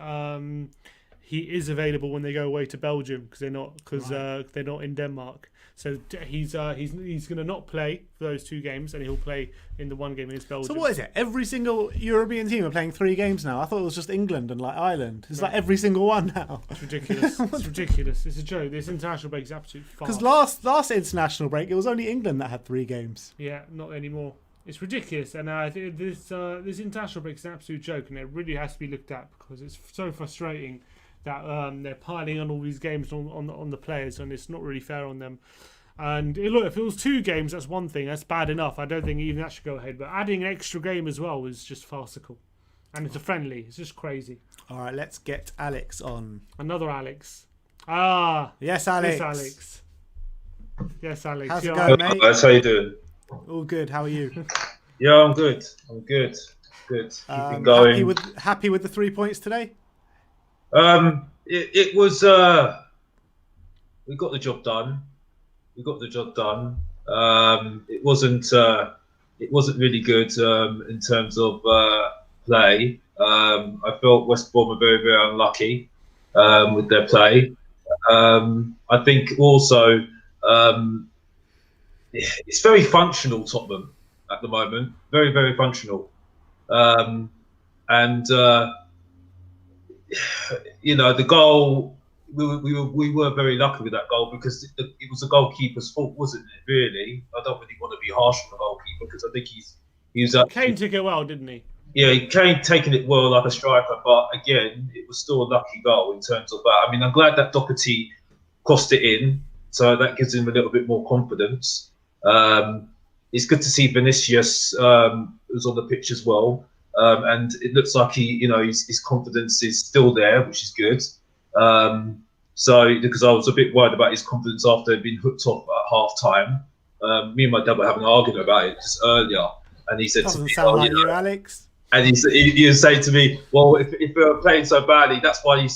he is available when they go away to Belgium because they're not in Denmark. So he's going to not play for those 2 games, and he'll play in the 1 game against Belgium. So what is it? Every single European team are playing 3 games now. I thought it was just England and Ireland. It's like every single one now. It's ridiculous. It's ridiculous. It's a joke. This international break is absolutely farce. Because last international break, it was only England that had 3 games. Yeah, not anymore. It's ridiculous, and I think this international break is an absolute joke, and it really has to be looked at because it's so frustrating that they're piling on all these games on the players, and it's not really fair on them. And look, if it was 2 games, that's one thing. That's bad enough. I don't think even that should go ahead. But adding an extra game as well is just farcical. And it's a friendly. It's just crazy. All right, let's get Alex on. Another Alex. Yes, Alex. Yes, Alex. Yes, Alex. How's it going, mate? Guys, how you doing? All good. How are you? Yeah, I'm good. Good. Keeping going. Happy with the 3 points today? It was. We got the job done. It wasn't really good in terms of play. I felt West Brom were very, very unlucky with their play. I think also it's very functional, Tottenham, at the moment. Very, very functional. And the goal, we were very lucky with that goal because it was the goalkeeper's fault, wasn't it? Really, I don't really want to be harsh on the goalkeeper because I think he's Kane took it well, didn't he? Yeah, Kane taking it well like a striker, but again, it was still a lucky goal in terms of that. I mean, I'm glad that Doherty crossed it in, so that gives him a little bit more confidence. It's good to see Vinicius was on the pitch as well, and it looks like his confidence is still there, which is good. So because I was a bit worried about his confidence after being hooked off at half time. Me and my dad were having an argument about it just earlier, and he said Doesn't to me, sound like you, Alex. And he was saying to me, well, if they're playing so badly, that's why you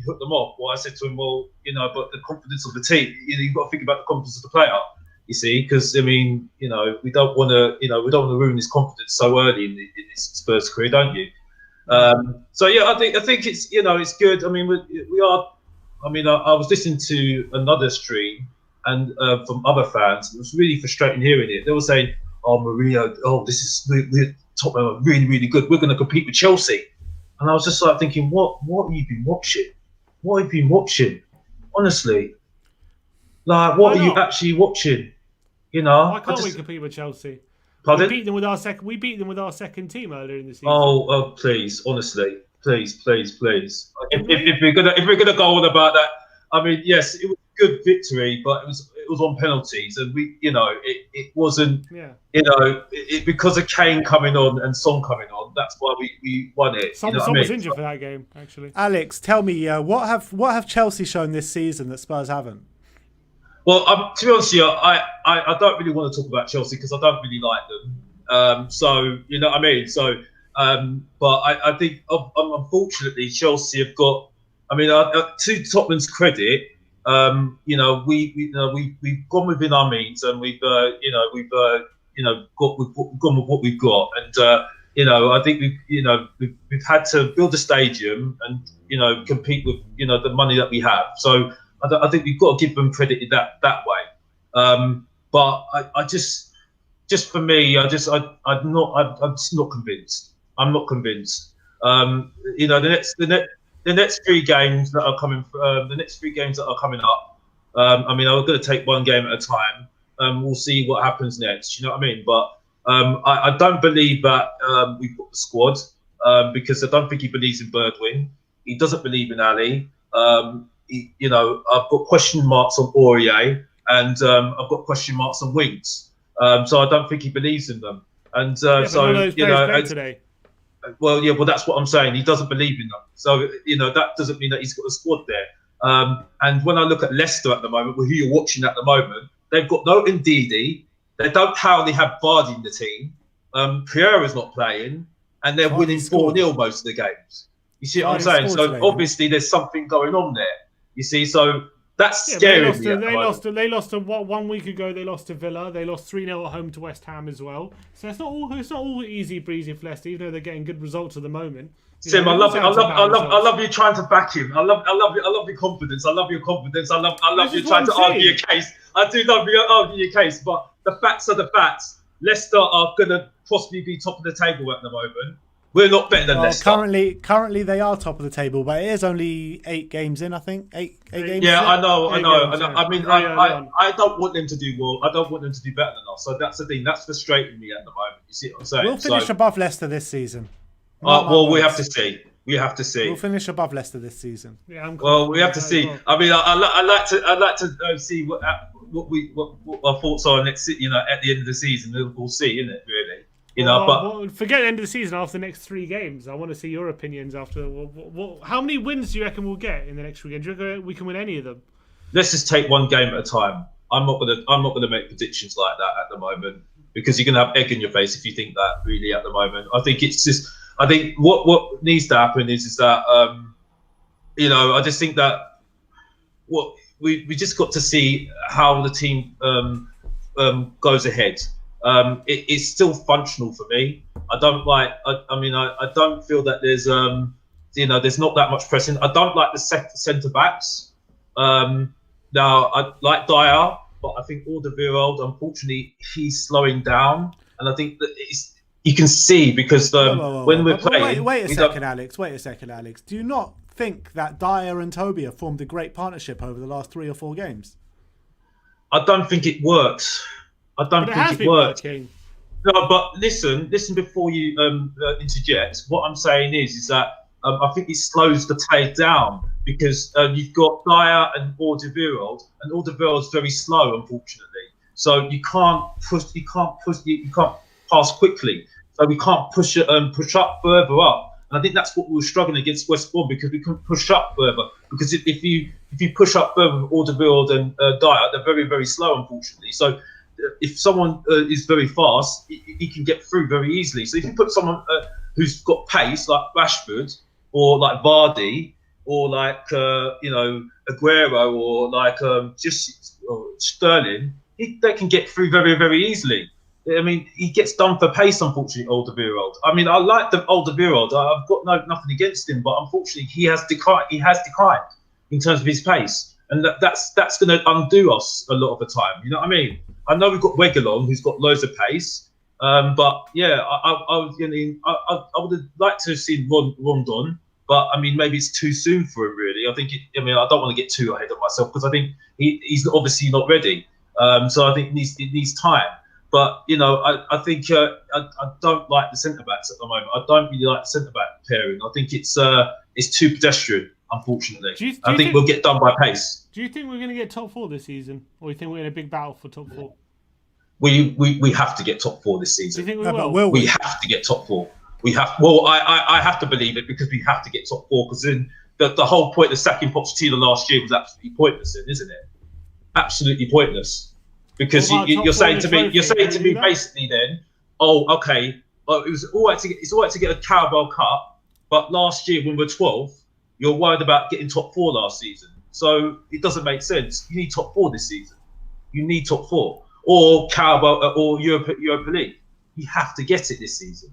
hook them off. Well, I said to him, well, but the confidence of the team, you've got to think about the confidence of the player, you see, because, I mean, we don't want to, we don't want to ruin his confidence so early in his Spurs career, don't you? So, yeah, I think it's, it's good. I mean, we are, I mean, I was listening to another stream and from other fans. It was really frustrating hearing it. They were saying, oh, Mourinho, we're Tottenham are really, really good. We're going to compete with Chelsea. And I was just like thinking, what have you been watching? What have you been watching? Honestly. Like, what are you actually watching? Why can't we compete with Chelsea? Pardon? We beat them with our second team earlier in the season. Oh, please, honestly. Please. If we're gonna go on about that, I mean, yes, it was a good victory, but it was on penalties, and it wasn't, because of Kane coming on and Son coming on, that's why we won it. Son was injured for that game, actually. Alex, tell me, what have Chelsea shown this season that Spurs haven't? Well, to be honest with you, I don't really want to talk about Chelsea because I don't really like them. So you know what I mean. So, but I think unfortunately Chelsea have got. I mean, to Tottenham's credit, we've gone within our means and we've gone with what we've got, and I think we've had to build a stadium and compete with the money that we have. So I think we've got to give them credit in that way. But I just for me, I'm just not convinced. I'm not convinced. The next three games that are coming, up. I mean, I'm going to take one game at a time. We'll see what happens next. You know what I mean? But I don't believe that we've got the squad because I don't think he believes in Birdwin. He doesn't believe in Ali. I've got question marks on Aurier, and I've got question marks on Winks. So I don't think he believes in them. And today. Well, yeah, that's what I'm saying. He doesn't believe in them. So, that doesn't mean that he's got a squad there. And when I look at Leicester at the moment, who you're watching at the moment, they've got no Ndidi. They don't currently have Vardy in the team. Pereira's not playing, and they're winning 4-0 most of the games. You see what I'm saying? So obviously there's something going on there. You see, so that's scary. They lost 1 week ago. They lost to Villa. They lost 3-0 at home to West Ham as well. So it's not all easy breezy for Leicester, even though they're getting good results at the moment. Sim, I love you trying to back him. I love your confidence. I love your confidence. I love you trying to argue your case. I do love you argue your case, but the facts are the facts. Leicester are gonna possibly be top of the table at the moment. We're not better than Leicester. Currently they are top of the table, but it is only 8 games in, I think. Eight games. Yeah, in. I know. I mean, I don't want them to do well. I don't want them to do better than us. So that's the thing. That's frustrating me at the moment. You see what I'm saying? We'll finish above Leicester this season. Well, we have to see. We'll finish above Leicester this season. Yeah, we have to see. Well. I mean, I'd like to see what our thoughts are next. At the end of the season, we'll see, isn't it? Really. Forget the end of the season. After the next 3 games, I want to see your opinions. After how many wins do you reckon we'll get in the next 3 games? Do you reckon we can win any of them? Let's just take one game at a time. I'm not gonna make predictions like that at the moment because you're gonna have egg in your face if you think that really at the moment. I think what needs to happen is that I just think that we just got to see how the team goes ahead. It's still functional for me. I don't like. I don't feel that there's there's not that much pressing. I don't like the centre backs. Now I like Dyer, but I think Alderweireld, unfortunately, he's slowing down, and I think that you can see because when we're playing. Wait a second, Alex. Do you not think that Dyer and Toby have formed a great partnership over the last 3 or 4 games? I don't think it works. I don't think it works. Working. No, but listen before you interject. What I'm saying is that I think it slows the tide down because you've got Dyer and Alderweireld, and Alderweireld's very slow, unfortunately. So you can't pass quickly. So we can't push up further up. And I think that's what we were struggling against West Brom because we couldn't push up further. Because if you push up further with Alderweireld and Dyer, they're very, very slow, unfortunately. So if someone is very fast, he can get through very easily. So if you put someone who's got pace like Rashford or like Vardy or like Aguero or like Sterling, they can get through very, very easily. I mean, he gets done for pace, unfortunately, Alderweireld. I mean, I like the Alderweireld. I've got nothing against him, but unfortunately, he has declined in terms of his pace, and that's going to undo us a lot of the time. You know what I mean? I know we've got Reguilon, who's got loads of pace, but yeah, I would have liked to have seen Rondon, but I mean, maybe it's too soon for him, really. I don't want to get too ahead of myself because I think he's obviously not ready. So I think it needs time. But I think I don't like the centre backs at the moment. I don't really like the centre back pairing. I think it's too pedestrian, unfortunately. I think we'll get done by pace. Do you think we're going to get top 4 this season, or do you think we're in a big battle for top 4? We have to get top 4 this season. Do you think we will? We have to get top 4. We have. Well, I have to believe it because we have to get top 4 because then the whole point of sacking Pochettino last year was absolutely pointless, isn't it? Absolutely pointless. Because you're saying to me basically then, it was all right to get a Carabao Cup, but last year when we're 12th, you're worried about getting top 4 last season. So it doesn't make sense. You need top 4 this season. You need top 4 or Carabao or Europa League. You have to get it this season.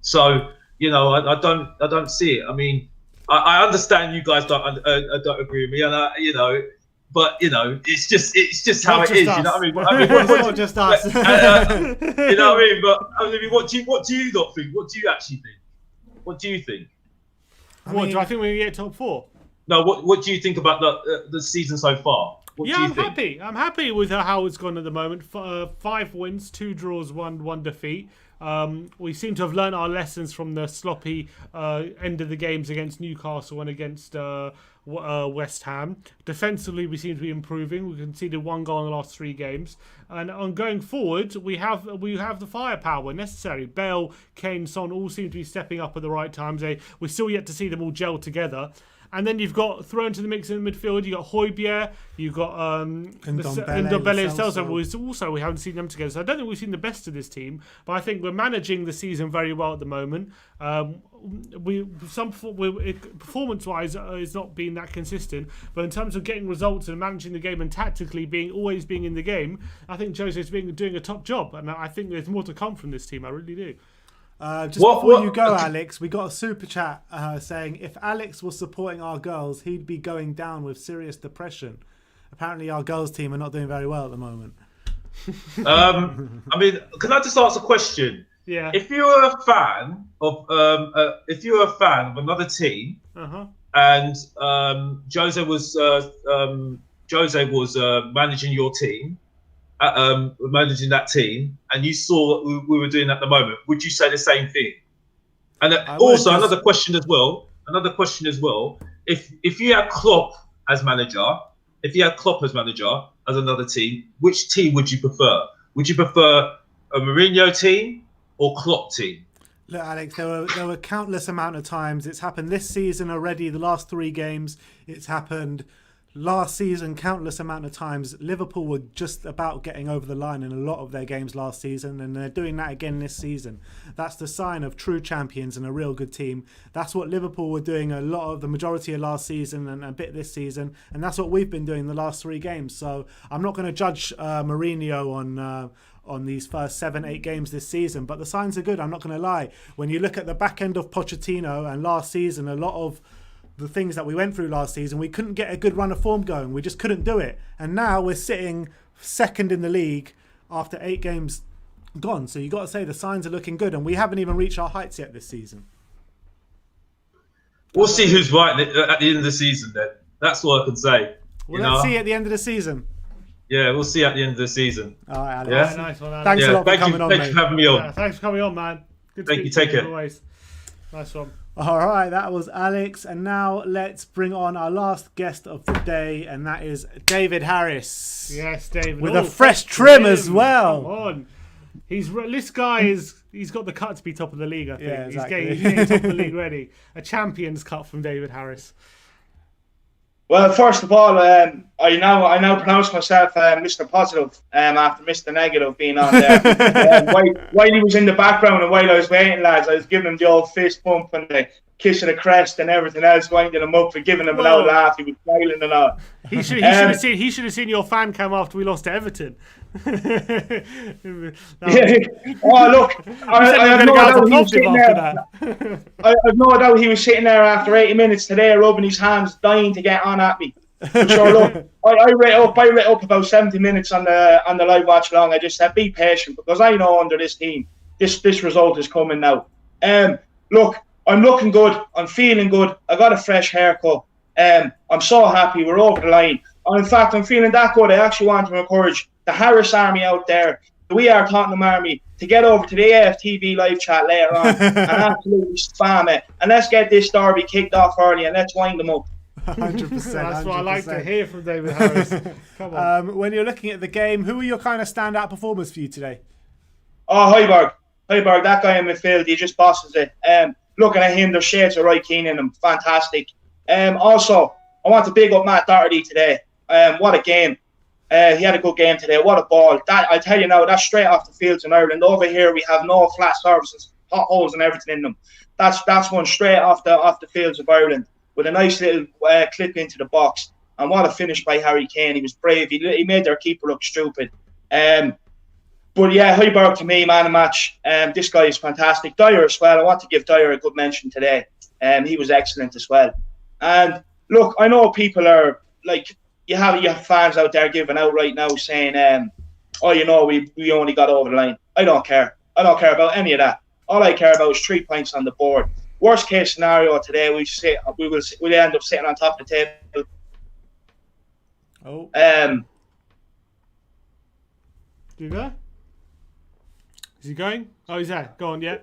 So I don't see it. I mean, I understand you guys don't agree with me, and but it's just how it is. You know what I mean? Not just us. You know what I mean? But I mean, what do you not think? What do you actually think? What do you think? Do I think we're gonna get top 4? No. What do you think about the season so far? I'm happy. I'm happy with how it's gone at the moment. 5 wins, 2 draws, 1 defeat. We seem to have learned our lessons from the sloppy end of the games against Newcastle and against West Ham. Defensively, we seem to be improving. We conceded 1 goal in the last 3 games, and on going forward, we have the firepower necessary. Bale, Kane, Son all seem to be stepping up at the right times. We're still yet to see them all gel together. And then you've got thrown to the mix in the midfield. You've got Højbjerg, you've got Ndombele and Celso. Also, we haven't seen them together. So I don't think we've seen the best of this team. But I think we're managing the season very well at the moment. Performance-wise, it's not been that consistent. But in terms of getting results and managing the game and tactically always being in the game, I think Jose's doing a top job. And I think there's more to come from this team. I really do. Before you go, Alex, we got a super chat saying if Alex was supporting our girls, he'd be going down with serious depression. Apparently, our girls' team are not doing very well at the moment. I mean, can I just ask a question? Yeah. If you're a fan of another team, and Jose was managing your team. Managing that team, and you saw what we were doing at the moment, would you say the same thing? And also another question as well. If you had Klopp as manager, as another team, which team would you prefer? Would you prefer a Mourinho team or Klopp team? Look, Alex, there were countless amount of times. It's happened this season already. The last 3 games, it's happened. Last season, countless amount of times, Liverpool were just about getting over the line in a lot of their games last season, and they're doing that again this season. That's the sign of true champions and a real good team. That's what Liverpool were doing the majority of last season and a bit this season, and that's what we've been doing the last 3 games. So I'm not going to judge Mourinho on these first 7-8 games this season, but the signs are good. I'm not going to lie. When you look at the back end of Pochettino and last season, a lot of the things that we went through last season, we couldn't get a good run of form going. We just couldn't do it. And now we're sitting second in the league after 8 games gone. So you got to say the signs are looking good, and we haven't even reached our heights yet this season. We'll see who's right at the end of the season then. That's all I can say. Let's see at the end of the season. Yeah, we'll see at the end of the season. All right, Alex. Yeah? Nice one, Alex. Thanks a lot for coming on, mate. Thanks for having me on. Yeah, thanks for coming on, man. Good to Thank you. speak Take to care. Always. Nice one. All right, that was Alex. And now let's bring on our last guest of the day, and that is David Harris. Yes, David. With a fresh trim as well. Come on. This guy he's got the cut to be top of the league, I think. Yeah, exactly. He's getting top of the league ready. A champion's cut from David Harris. Well, first of all, I now pronounce myself Mr. Positive after Mr. Negative being on there. While he was in the background and while I was waiting, lads, I was giving him the old fist bump and the kiss of the crest and everything else, winding him up for giving him an old laugh. He was smiling and all. He should have seen your fan cam after we lost to Everton. Oh look, I have no doubt he was sitting there. I have no doubt he was sitting there after 80 minutes today, rubbing his hands, dying to get on at me. But sure, look, I rate up about 70 minutes on the live watch along. I just said be patient because I know under this team, this result is coming now. Look, I'm looking good. I'm feeling good. I got a fresh haircut. I'm so happy. We're over the line. And in fact, I'm feeling that good. I actually want to encourage the Harris Army out there, the We Are Tottenham Army, to get over to the AFTV live chat later on and absolutely spam it. And let's get this derby kicked off early and let's wind them up. 100%. That's what I like to hear from David Harris. Come on. When you're looking at the game, who are your kind of standout performers for you today? Oh, Højbjerg, that guy in midfield, he just bosses it. Looking at him, there's shades of Roy Keane in him. Fantastic. Also, I want to big up Matt Doherty today. What a game. He had a good game today. What a ball. That I tell you now, that's straight off the fields in Ireland. Over here, we have no flat surfaces, potholes and everything in them. That's one straight off the fields of Ireland with a nice little clip into the box. And what a finish by Harry Kane. He was brave. He made their keeper look stupid. But yeah, Højbjerg to me, man of match. This guy is fantastic. Dyer as well. I want to give Dyer a good mention today. He was excellent as well. And look, I know people are like, you have fans out there giving out right now saying, oh, you know, we only got over the line. I don't care. I don't care about any of that. All I care about is 3 points on the board. Worst case scenario today, we'll end up sitting on top of the table. Oh. You there? Is he going? Oh, he's there. Go on, yeah.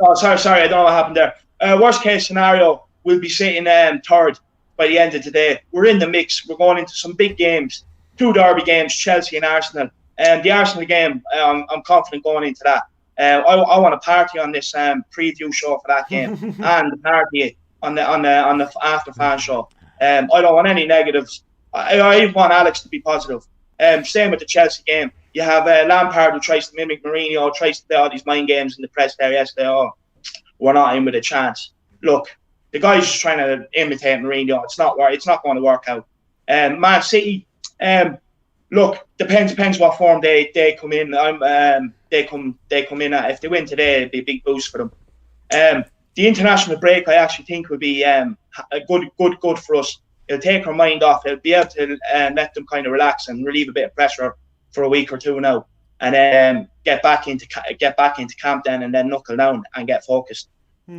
Oh, sorry. I don't know what happened there. Worst case scenario, we'll be sitting third by the end of today. We're in the mix. We're going into some big games. 2 derby games, Chelsea and Arsenal. The Arsenal game, I'm confident going into that. I want a party on this preview show for that game and the party on the after fan show. I don't want any negatives. I even want Alex to be positive. Same with the Chelsea game. You have Lampard who tries to mimic Mourinho, tries to play all these mind games in the press there yesterday. Oh, we're not in with a chance. Look, the guy's just trying to imitate Mourinho. It's not going to work out. Man City, look, depends what form they come in. They come in at. If they win today, it'd be a big boost for them. The international break, I actually think, would be a good for us. It'll take our mind off. It'll be able to let them kind of relax and relieve a bit of pressure for a week or two now, and then get back into camp then, and then knuckle down and get focused.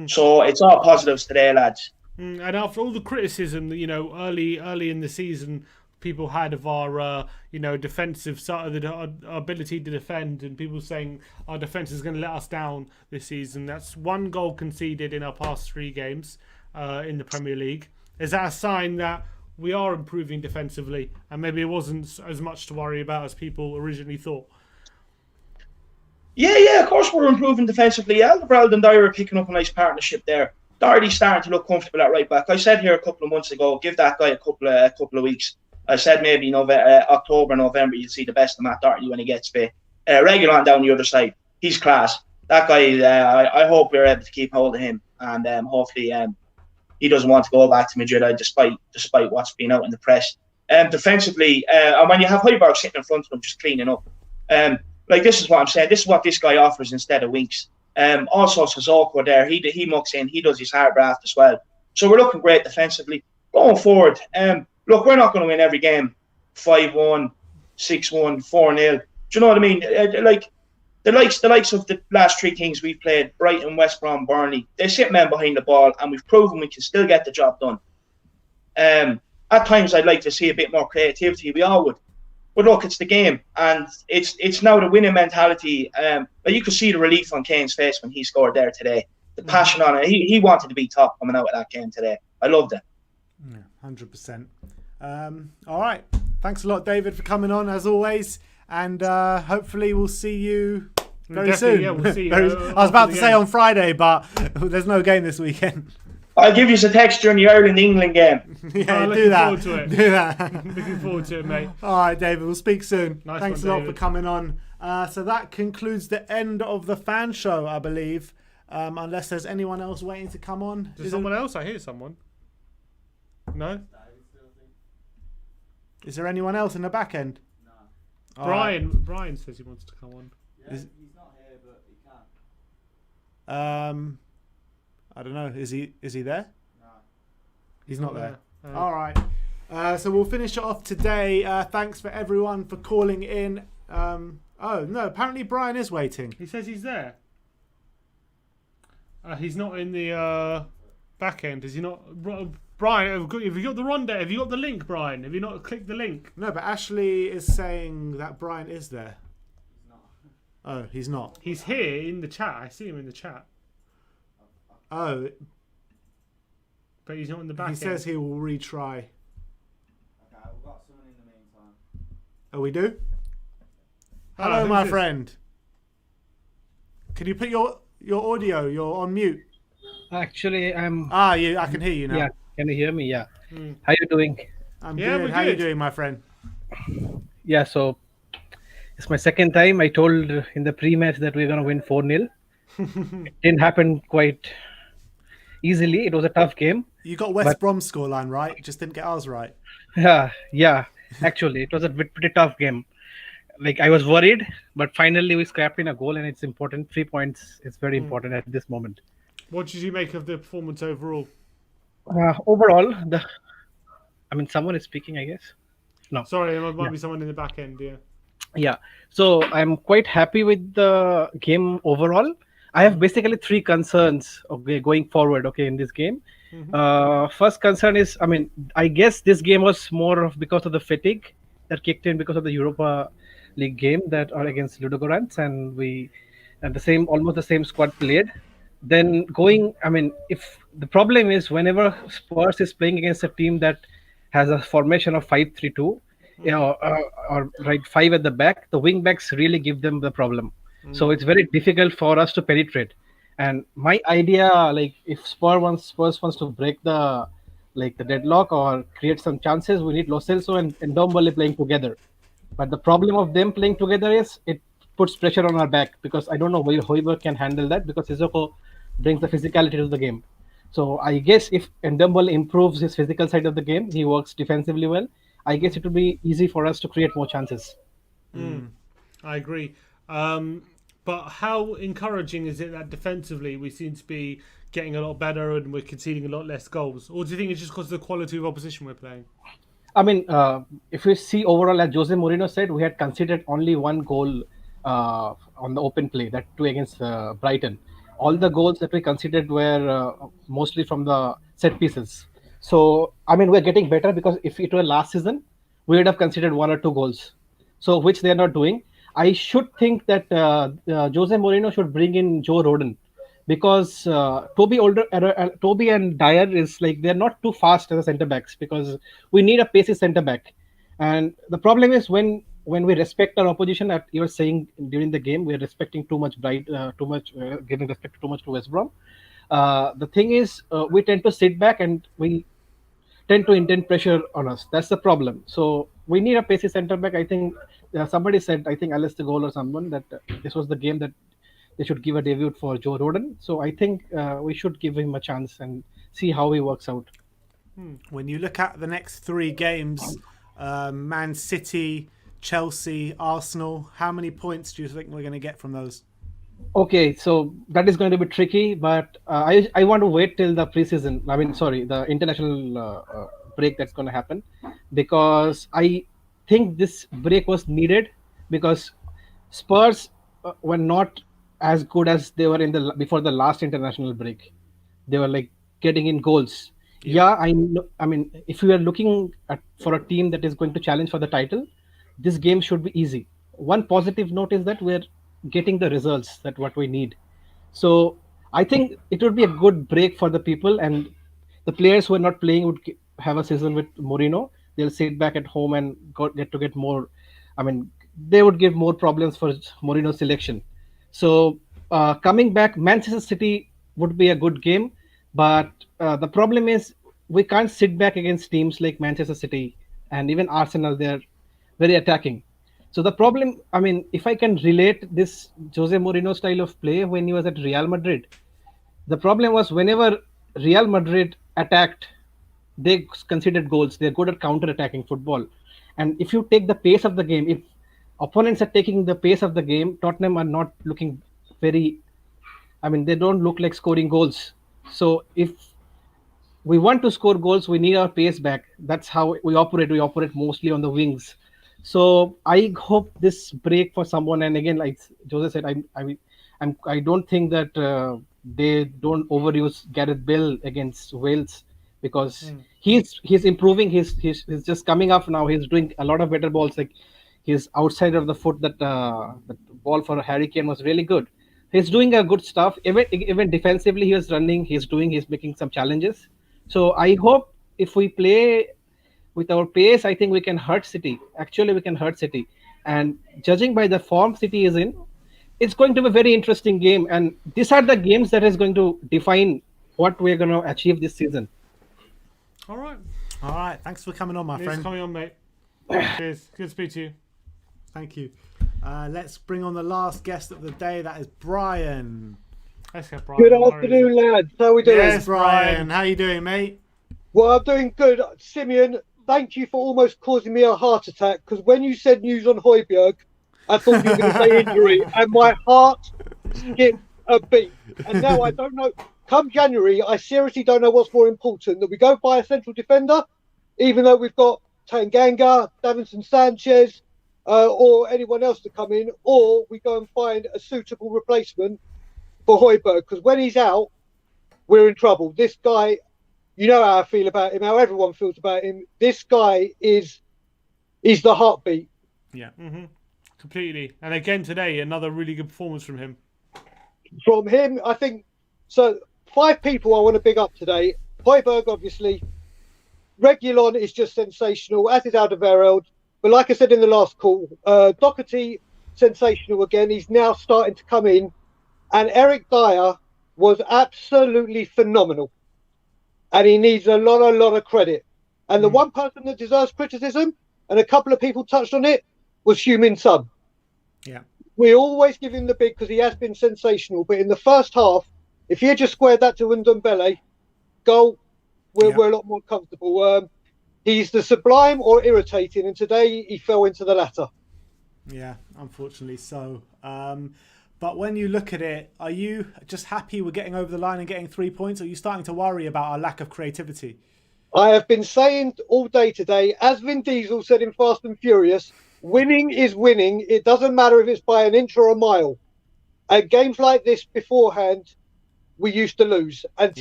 So it's all positives today, lads. And after all the criticism, early in the season, people had of our, defensive side, our ability to defend, and people saying our defense is going to let us down this season. That's 1 goal conceded in our past 3 games in the Premier League. Is that a sign that we are improving defensively, and maybe it wasn't as much to worry about as people originally thought? Yeah, of course we're improving defensively. Alderweireld and Dyer are picking up a nice partnership there. Doherty's starting to look comfortable at right back. I said here a couple of months ago, give that guy a couple of weeks. I said maybe October, November, you'll see the best of Matt Doherty when he gets fit. Reguilon down the other side, he's class. That guy, I hope we're able to keep hold of him, and hopefully he doesn't want to go back to Madrid, despite what's been out in the press. Defensively, and when you have Højbjerg sitting in front of him, just cleaning up. This is what I'm saying. This is what this guy offers instead of Winks. Also, Sissoko there, he mucks in. He does his hard graft as well. So we're looking great defensively. Going forward, look, we're not going to win every game 5-1, 6-1, 4-0. Do you know what I mean? The likes of the last 3 teams we've played, Brighton, West Brom, Burnley, they sit men behind the ball, and we've proven we can still get the job done. At times, I'd like to see a bit more creativity. We all would. But look, it's the game, and it's now the winning mentality. You could see the relief on Kane's face when he scored there today. The passion on it. He wanted to be top coming out of that game today. I loved it. 100%. All right. Thanks a lot, David, for coming on, as always. And hopefully we'll see you very soon. Yeah, we'll see you. I was about to say on Friday, but there's no game this weekend. I'll give you a text during the Ireland-England game. Yeah, looking do that. forward to it. Do that. Looking forward to it, mate. All right, David, we'll speak soon. Nice Thanks one, a lot David. for coming on. So that concludes the end of the fan show, I believe. Unless there's anyone else waiting to come on. Is someone else? I hear someone. No? Is there anyone else in the back end? No. Brian says he wants to come on. Yeah, he's not here, but he can. I don't know. Is he there? No. He's not there. No. All right. So we'll finish it off today. Thanks for everyone for calling in. Oh no, apparently Brian is waiting. He says he's there. He's not in the back end. Is he not? Brian, have you got the rundown? Have you got the link, Brian? Have you not clicked the link? No, but Ashley is saying that Brian is there. He's not. Oh, he's not. He's here in the chat. I see him in the chat. Oh, but he's not in the back he end. says he will retry. Okay, we've got someone in the meantime. Oh, we do? Hello, Hello, who's my this? friend. Can you put your audio? You're on mute. Actually, I'm. I can hear you now. Yeah, can you hear me? Yeah. Hmm. How you doing? I'm Yeah, good. we're How you good. doing, my friend? Yeah, so it's my second time. I told in the pre-match that we're gonna win 4-0. It didn't happen quite easily. It was a tough game. You got West Brom scoreline right. You just didn't get ours right. Yeah. Actually, it was a pretty tough game. Like I was worried, but finally we scrapped in a goal, and it's important. 3 points is very important at this moment. What did you make of the performance overall? Overall, someone is speaking, I guess. No. Sorry, there might be someone in the back end. Yeah. Yeah, so I'm quite happy with the game overall. I have basically 3 concerns going forward in this game. First concern is, I guess this game was more of because of the fatigue that kicked in because of the Europa League game that are against Ludogorets, and we and almost the same squad played. Then if the problem is whenever Spurs is playing against a team that has a formation of 5-3-2, or right 5 at the back, the wing backs really give them the problem. So it's very difficult for us to penetrate. And my idea, like if Spurs wants to break the deadlock or create some chances, we need Lo Celso and Ndombele playing together. But the problem of them playing together is it puts pressure on our back, because I don't know whoever can handle that, because Sissoko brings the physicality to the game. So I guess if Ndombele improves his physical side of the game, he works defensively well, I guess it would be easy for us to create more chances. I agree. But how encouraging is it that defensively we seem to be getting a lot better and we're conceding a lot less goals? Or do you think it's just because of the quality of opposition we're playing? If we see overall, as Jose Mourinho said, we had conceded only 1 goal on the open play, that 2 against Brighton. All the goals that we conceded were mostly from the set pieces. So, we're getting better, because if it were last season, we would have conceded 1 or 2 goals. So, which they're not doing. I should think that Jose Mourinho should bring in Joe Rodon, because Toby and Dyer is they're not too fast as a centre backs, because we need a pacey centre back. And the problem is when we respect our opposition, that you were saying during the game, we're respecting too much giving respect too much to West Brom. The thing is, we tend to sit back and we tend to intend pressure on us. That's the problem. So we need a pacey centre back. I think somebody said, I think Alistair Goal or someone, that this was the game that they should give a debut for Joe Rodon. So I think we should give him a chance and see how he works out. When you look at the next 3 games, Man City, Chelsea, Arsenal, how many points do you think we're going to get from those? Okay, so that is going to be tricky, but I want to wait till the preseason. The international break that's going to happen, because I think this break was needed, because Spurs were not as good as they were before the last international break. They were getting in goals. Yeah, I know. If we are looking for a team that is going to challenge for the title, this game should be easy. One positive note is that we're getting the results that what we need. So I think it would be a good break for the people, and the players who are not playing would have a season with Mourinho. They'll sit back at home and get more. They would give more problems for Mourinho's selection. So coming back, Manchester City would be a good game, but the problem is we can't sit back against teams like Manchester City and even Arsenal. They're very attacking. So the problem, I mean, if I can relate this Jose Mourinho style of play when he was at Real Madrid, the problem was whenever Real Madrid attacked, they conceded goals. They're good at counter-attacking football. And if you take the pace of the game, if opponents are taking the pace of the game, Tottenham are not looking very, I mean, they don't look like scoring goals. So if we want to score goals, we need our pace back. That's how we operate. We operate mostly on the wings. So I hope this break for someone. And again, like Jose said, I don't think that they don't overuse Gareth Bale against Wales because he's improving. He's just coming up now. He's doing a lot of better balls. Like his outside of the foot that ball for Harry Kane was really good. He's doing a good stuff. Even defensively, he was running. He's making some challenges. So I hope if we play with our pace, I think we can hurt City. Actually, we can hurt City. And judging by the form City is in, it's going to be a very interesting game. And these are the games that is going to define what we're going to achieve this season. All right. All right. Thanks for coming on, my Thanks friend. for coming on, mate. Cheers. Good to speak to you. Thank you. Let's bring on the last guest of the day. That is Brian. Let's get Brian. Good afternoon, lads. How we doing? Yes, Brian. How you doing, mate? Well, I'm doing good. Simeon, thank you for almost causing me a heart attack, because when you said news on Højbjerg, I thought you were going to say injury, and my heart skipped a beat. And now I don't know. Come January, I seriously don't know what's more important, that we go buy a central defender, even though we've got Tanganga, Davinson Sanchez, or anyone else to come in, or we go and find a suitable replacement for Højbjerg, because when he's out, we're in trouble. This guy, you know how I feel about him, how everyone feels about him. This guy is the heartbeat. Yeah, completely. And again today, another really good performance from him. From him, I think, so 5 people I want to big up today. Højbjerg, obviously. Reguilon is just sensational, as is Alderweireld. But like I said in the last call, Doherty, sensational again. He's now starting to come in. And Eric Dyer was absolutely phenomenal. And he needs a lot of credit. And the one person that deserves criticism, and a couple of people touched on it, was Heung-min Son. Yeah. We always give him the big because he has been sensational. But in the first half, if he had just squared that to Ndombele, goal, we're a lot more comfortable. He's the sublime or irritating, and today he fell into the latter. Yeah, unfortunately so. But when you look at it, are you just happy we're getting over the line and getting 3 points? Or are you starting to worry about our lack of creativity? I have been saying all day today, as Vin Diesel said in Fast and Furious, winning is winning. It doesn't matter if it's by an inch or a mile. At games like this beforehand, we used to lose. And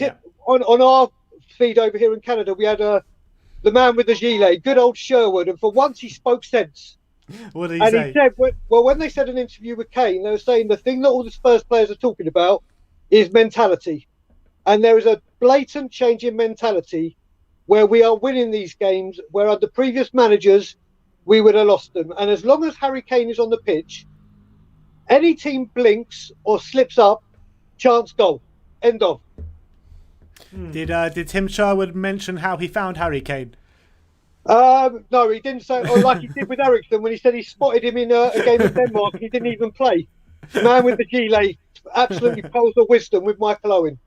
on our feed over here in Canada, we had the man with the gilet, good old Sherwood, and for once he spoke sense. What did he say? He said, well, when they said an interview with Kane, they were saying the thing that all the Spurs players are talking about is mentality. And there is a blatant change in mentality where we are winning these games, where under previous managers, we would have lost them. And as long as Harry Kane is on the pitch, any team blinks or slips up, chance goal. End of. Did Tim Sherwood mention how he found Harry Kane? No, he didn't say, or like he did with Ericsson when he said he spotted him in a game of Denmark and he didn't even play. The man with the gilet, absolutely pearls of wisdom with Michael Owen.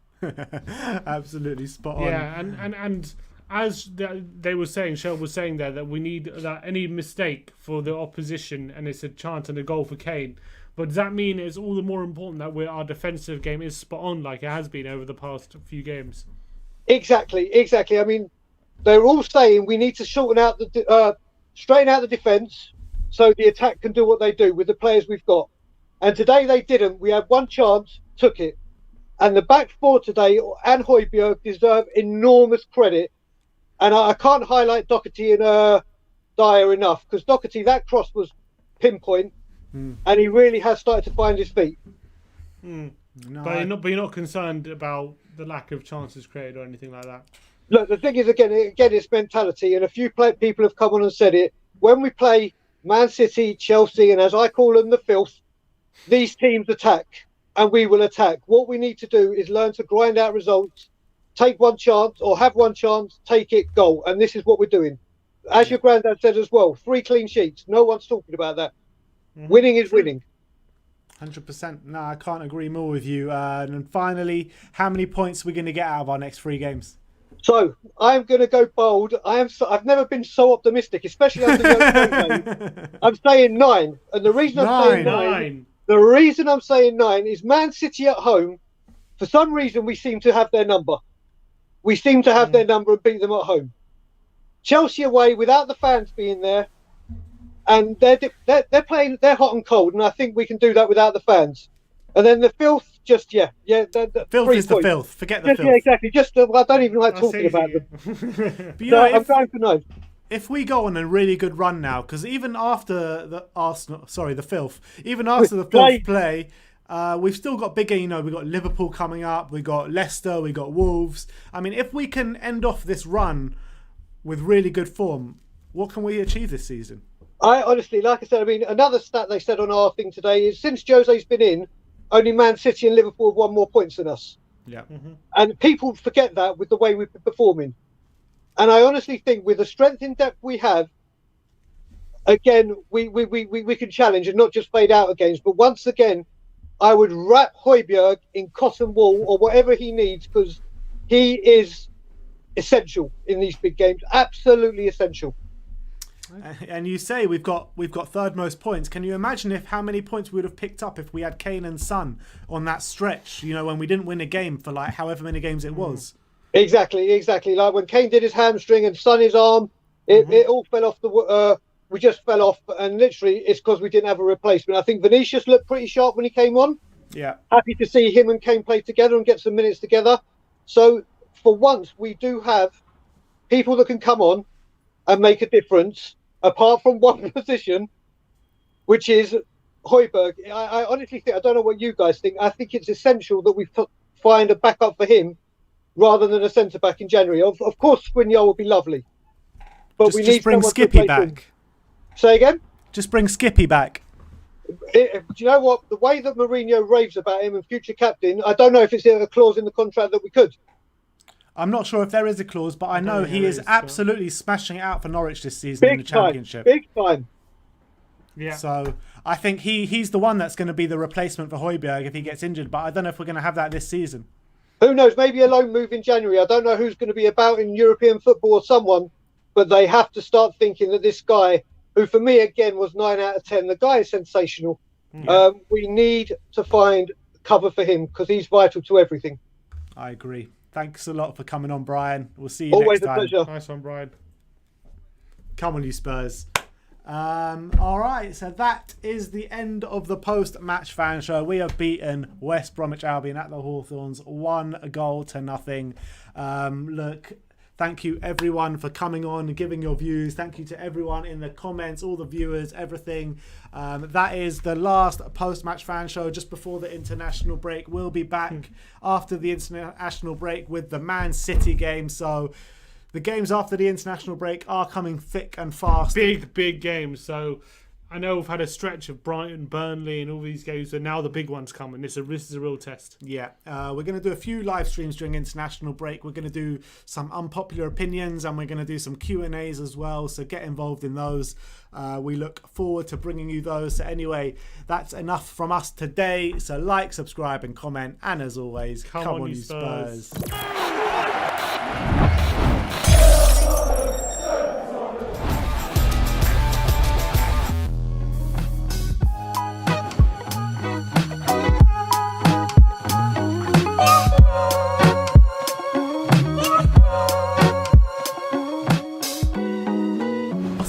Absolutely spot on. Yeah, and as they were saying, Shell was saying there that we need that any mistake for the opposition and it's a chance and a goal for Kane. But does that mean it's all the more important that our defensive game is spot on like it has been over the past few games? Exactly. I mean, they're all saying we need to straighten out the defence so the attack can do what they do with the players we've got. And today they didn't. We had one chance, took it. And the back four today and Højbjerg deserve enormous credit. And I can't highlight Doherty and Dyer enough, because Doherty, that cross was pinpoint, and he really has started to find his feet. No, but you're not concerned about the lack of chances created or anything like that? Look, the thing is, again, it's mentality, and a few people have come on and said it. When we play Man City, Chelsea, and as I call them, the filth, these teams attack, and we will attack. What we need to do is learn to grind out results take one chance or have one chance, take it, goal. And this is what we're doing. As your granddad said as well, 3 clean sheets. No one's talking about that. Winning is winning. 100%. No, I can't agree more with you. And finally, how many points are we going to get out of our next 3 games? So I'm going to go bold. I've never been so optimistic, especially under the I'm saying 9, and the reason I'm saying 9, the reason I'm saying 9 is Man City at home. For some reason, we seem to have their number. We seem to have their number and beat them at home. Chelsea away without the fans being there, and they're playing. They're hot and cold, and I think we can do that without the fans. And then the filth, just filth is the filth. Forget the filth. Yeah, exactly. I don't even like talking about them. But so I'm going for 9. If we go on a really good run now, because even after the filth, even after the filth play, we've still got bigger. We've got Liverpool coming up, we got Leicester, we got Wolves. I mean, if we can end off this run with really good form, what can we achieve this season? I honestly, like I said, I mean, another stat they said on our thing today is since Jose's been in, only Man City and Liverpool have won more points than us. Yeah. And people forget that with the way we've been performing. And I honestly think with the strength in depth we have, again, we can challenge and not just fade out of games. But once again, I would wrap Højbjerg in cotton wool or whatever he needs, because he is essential in these big games. Absolutely essential. And you say we've got third most points. Can you imagine how many points we would have picked up if we had Kane and Son on that stretch? When we didn't win a game for like however many games it was. Exactly. Like when Kane did his hamstring and Son his arm, it all fell off the. We just fell off, and literally it's because we didn't have a replacement. I think Vinicius looked pretty sharp when he came on. Yeah. Happy to see him and Kane play together and get some minutes together. So for once, we do have people that can come on and make a difference. Apart from one position, which is Højbjerg. I honestly think, I don't know what you guys think, I think it's essential that we find a backup for him rather than a centre-back in January. Of course, Skriniar would be lovely. But we need just bring Skippy back. Him. Say again? Just bring Skippy back. Do you know what? The way that Mourinho raves about him and future captain, I don't know if it's a clause in the contract that we could. I'm not sure if there is a clause, but I know he is absolutely smashing it out for Norwich this season in the Championship. Big time. Yeah. So I think he's the one that's going to be the replacement for Højbjerg if he gets injured, but I don't know if we're going to have that this season. Who knows? Maybe a loan move in January. I don't know who's going to be about in European football or someone, but they have to start thinking that this guy, who for me again was 9 out of 10, the guy is sensational. Yeah. We need to find cover for him because he's vital to everything. I agree. Thanks a lot for coming on, Brian. We'll see you Always next time. Always a pleasure. Nice one, Brian. Come on, you Spurs. All right, so that is the end of the post-match fan show. We have beaten West Bromwich Albion at the Hawthorns 1-0. Look, thank you everyone for coming on and giving your views. Thank you to everyone in the comments, all the viewers, everything. That is the last post-match fan show just before the international break. We'll be back after the international break with the Man City game. So the games after the international break are coming thick and fast. Big games. So I know we've had a stretch of Brighton, Burnley and all these games, and now the big one's coming. This is a real test. Yeah, we're going to do a few live streams during international break. We're going to do some unpopular opinions and we're going to do some Q&As as well, so get involved in those. We look forward to bringing you those. So anyway, that's enough from us today. So like, subscribe and comment, and as always, come on you Spurs.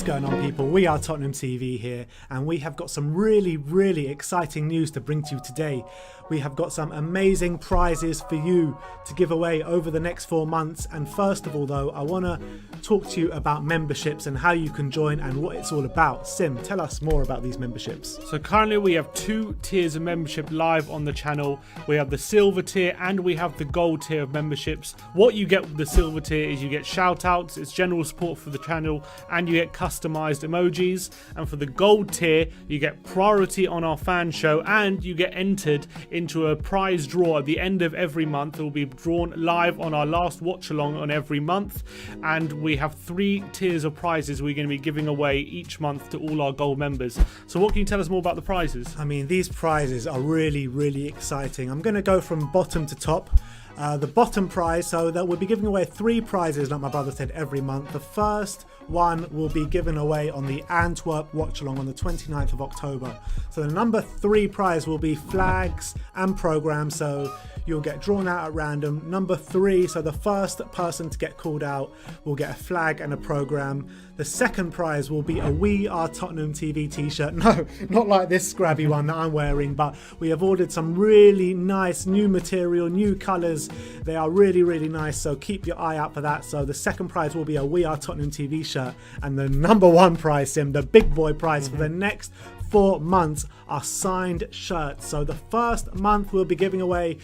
Going on, people? We are Tottenham TV here, and we have got some really exciting news to bring to you today. We have got some amazing prizes for you to give away over the next 4 months. And first of all, though, I want to talk to you about memberships and how you can join and what it's all about. Sim, tell us more about these memberships. So currently we have 2 tiers of membership live on the channel. We have the silver tier and we have the gold tier of memberships. What you get with the silver tier is you get shout outs, it's general support for the channel, and you get customized emojis. emojis, and for the gold tier you get priority on our fan show, and you get entered into a prize draw at the end of every month. It will be drawn live on our last watch along on every month, and we have 3 tiers of prizes we're going to be giving away each month to all our gold members. So what can you tell us more about the prizes? I mean, these prizes are really, really exciting. I'm going to go from bottom to top. The bottom prize, so that we'll be giving away 3 prizes, like my brother said, every month. The first one will be given away on the Antwerp watch along on the 29th of October. So the number 3 prize will be flags and programs, so you'll get drawn out at random. Number 3, so the first person to get called out will get a flag and a program. The second prize will be a We Are Tottenham TV t-shirt. No, not like this scrabby one that I'm wearing, but we have ordered some really nice new material, new colours. They are really, really nice, so keep your eye out for that. So the second prize will be a We Are Tottenham TV shirt, and the number 1 prize, Sim, the big boy prize for the next 4 months are signed shirts. So the first month we'll be giving away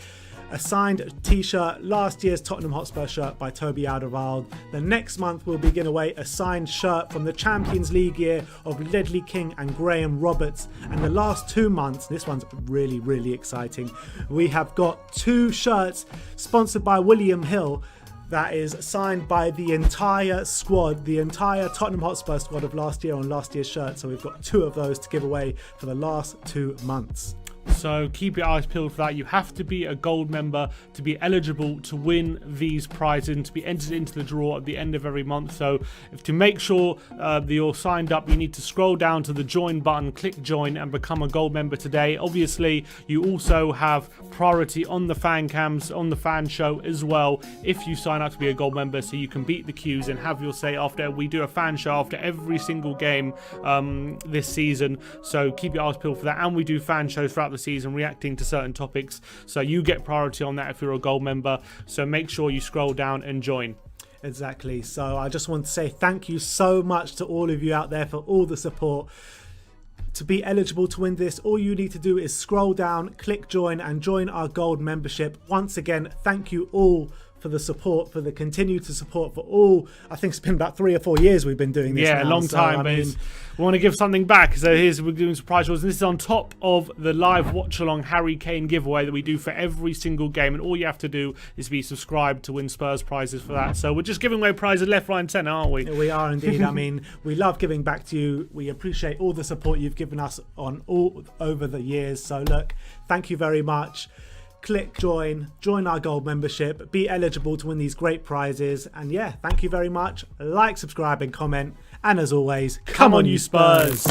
a signed t-shirt, last year's Tottenham Hotspur shirt by Toby Alderweireld. The next month we'll be giving away a signed shirt from the Champions League year of Ledley King and Graham Roberts. And the last 2 months, this one's really, really exciting, we have got 2 shirts sponsored by William Hill that is signed by the entire squad, the entire Tottenham Hotspur squad of last year on last year's shirt. So we've got 2 of those to give away for the last 2 months. So keep your eyes peeled for that. You have to be a gold member to be eligible to win these prizes and to be entered into the draw at the end of every month. So to make sure that you're signed up, you need to scroll down to the join button, click join and become a gold member today. Obviously, you also have priority on the fan cams, on the fan show as well, if you sign up to be a gold member, so you can beat the queues and have your say after. We do a fan show after every single game this season. So keep your eyes peeled for that. And we do fan shows throughout the season reacting to certain topics, so you get priority on that if you're a gold member. So make sure you scroll down and join. Exactly. So I just want to say thank you so much to all of you out there for all the support. To be eligible to win this, all you need to do is scroll down, click join and join our gold membership. Once again, thank you all for the support, for the continued support for all. I think it's been about 3 or 4 years we've been doing this. Yeah, now, a long so, time. I mean, we want to give something back. So we're doing surprise draws. This is on top of the live watch along Harry Kane giveaway that we do for every single game. And all you have to do is be subscribed to win Spurs prizes for that. So we're just giving away prizes left, right, and centre, aren't we? We are indeed. I mean, we love giving back to you. We appreciate all the support you've given us on all over the years. So look, thank you very much. Click join our gold membership, be eligible to win these great prizes, and yeah, thank you very much. Like, subscribe and comment, and as always, come on you Spurs.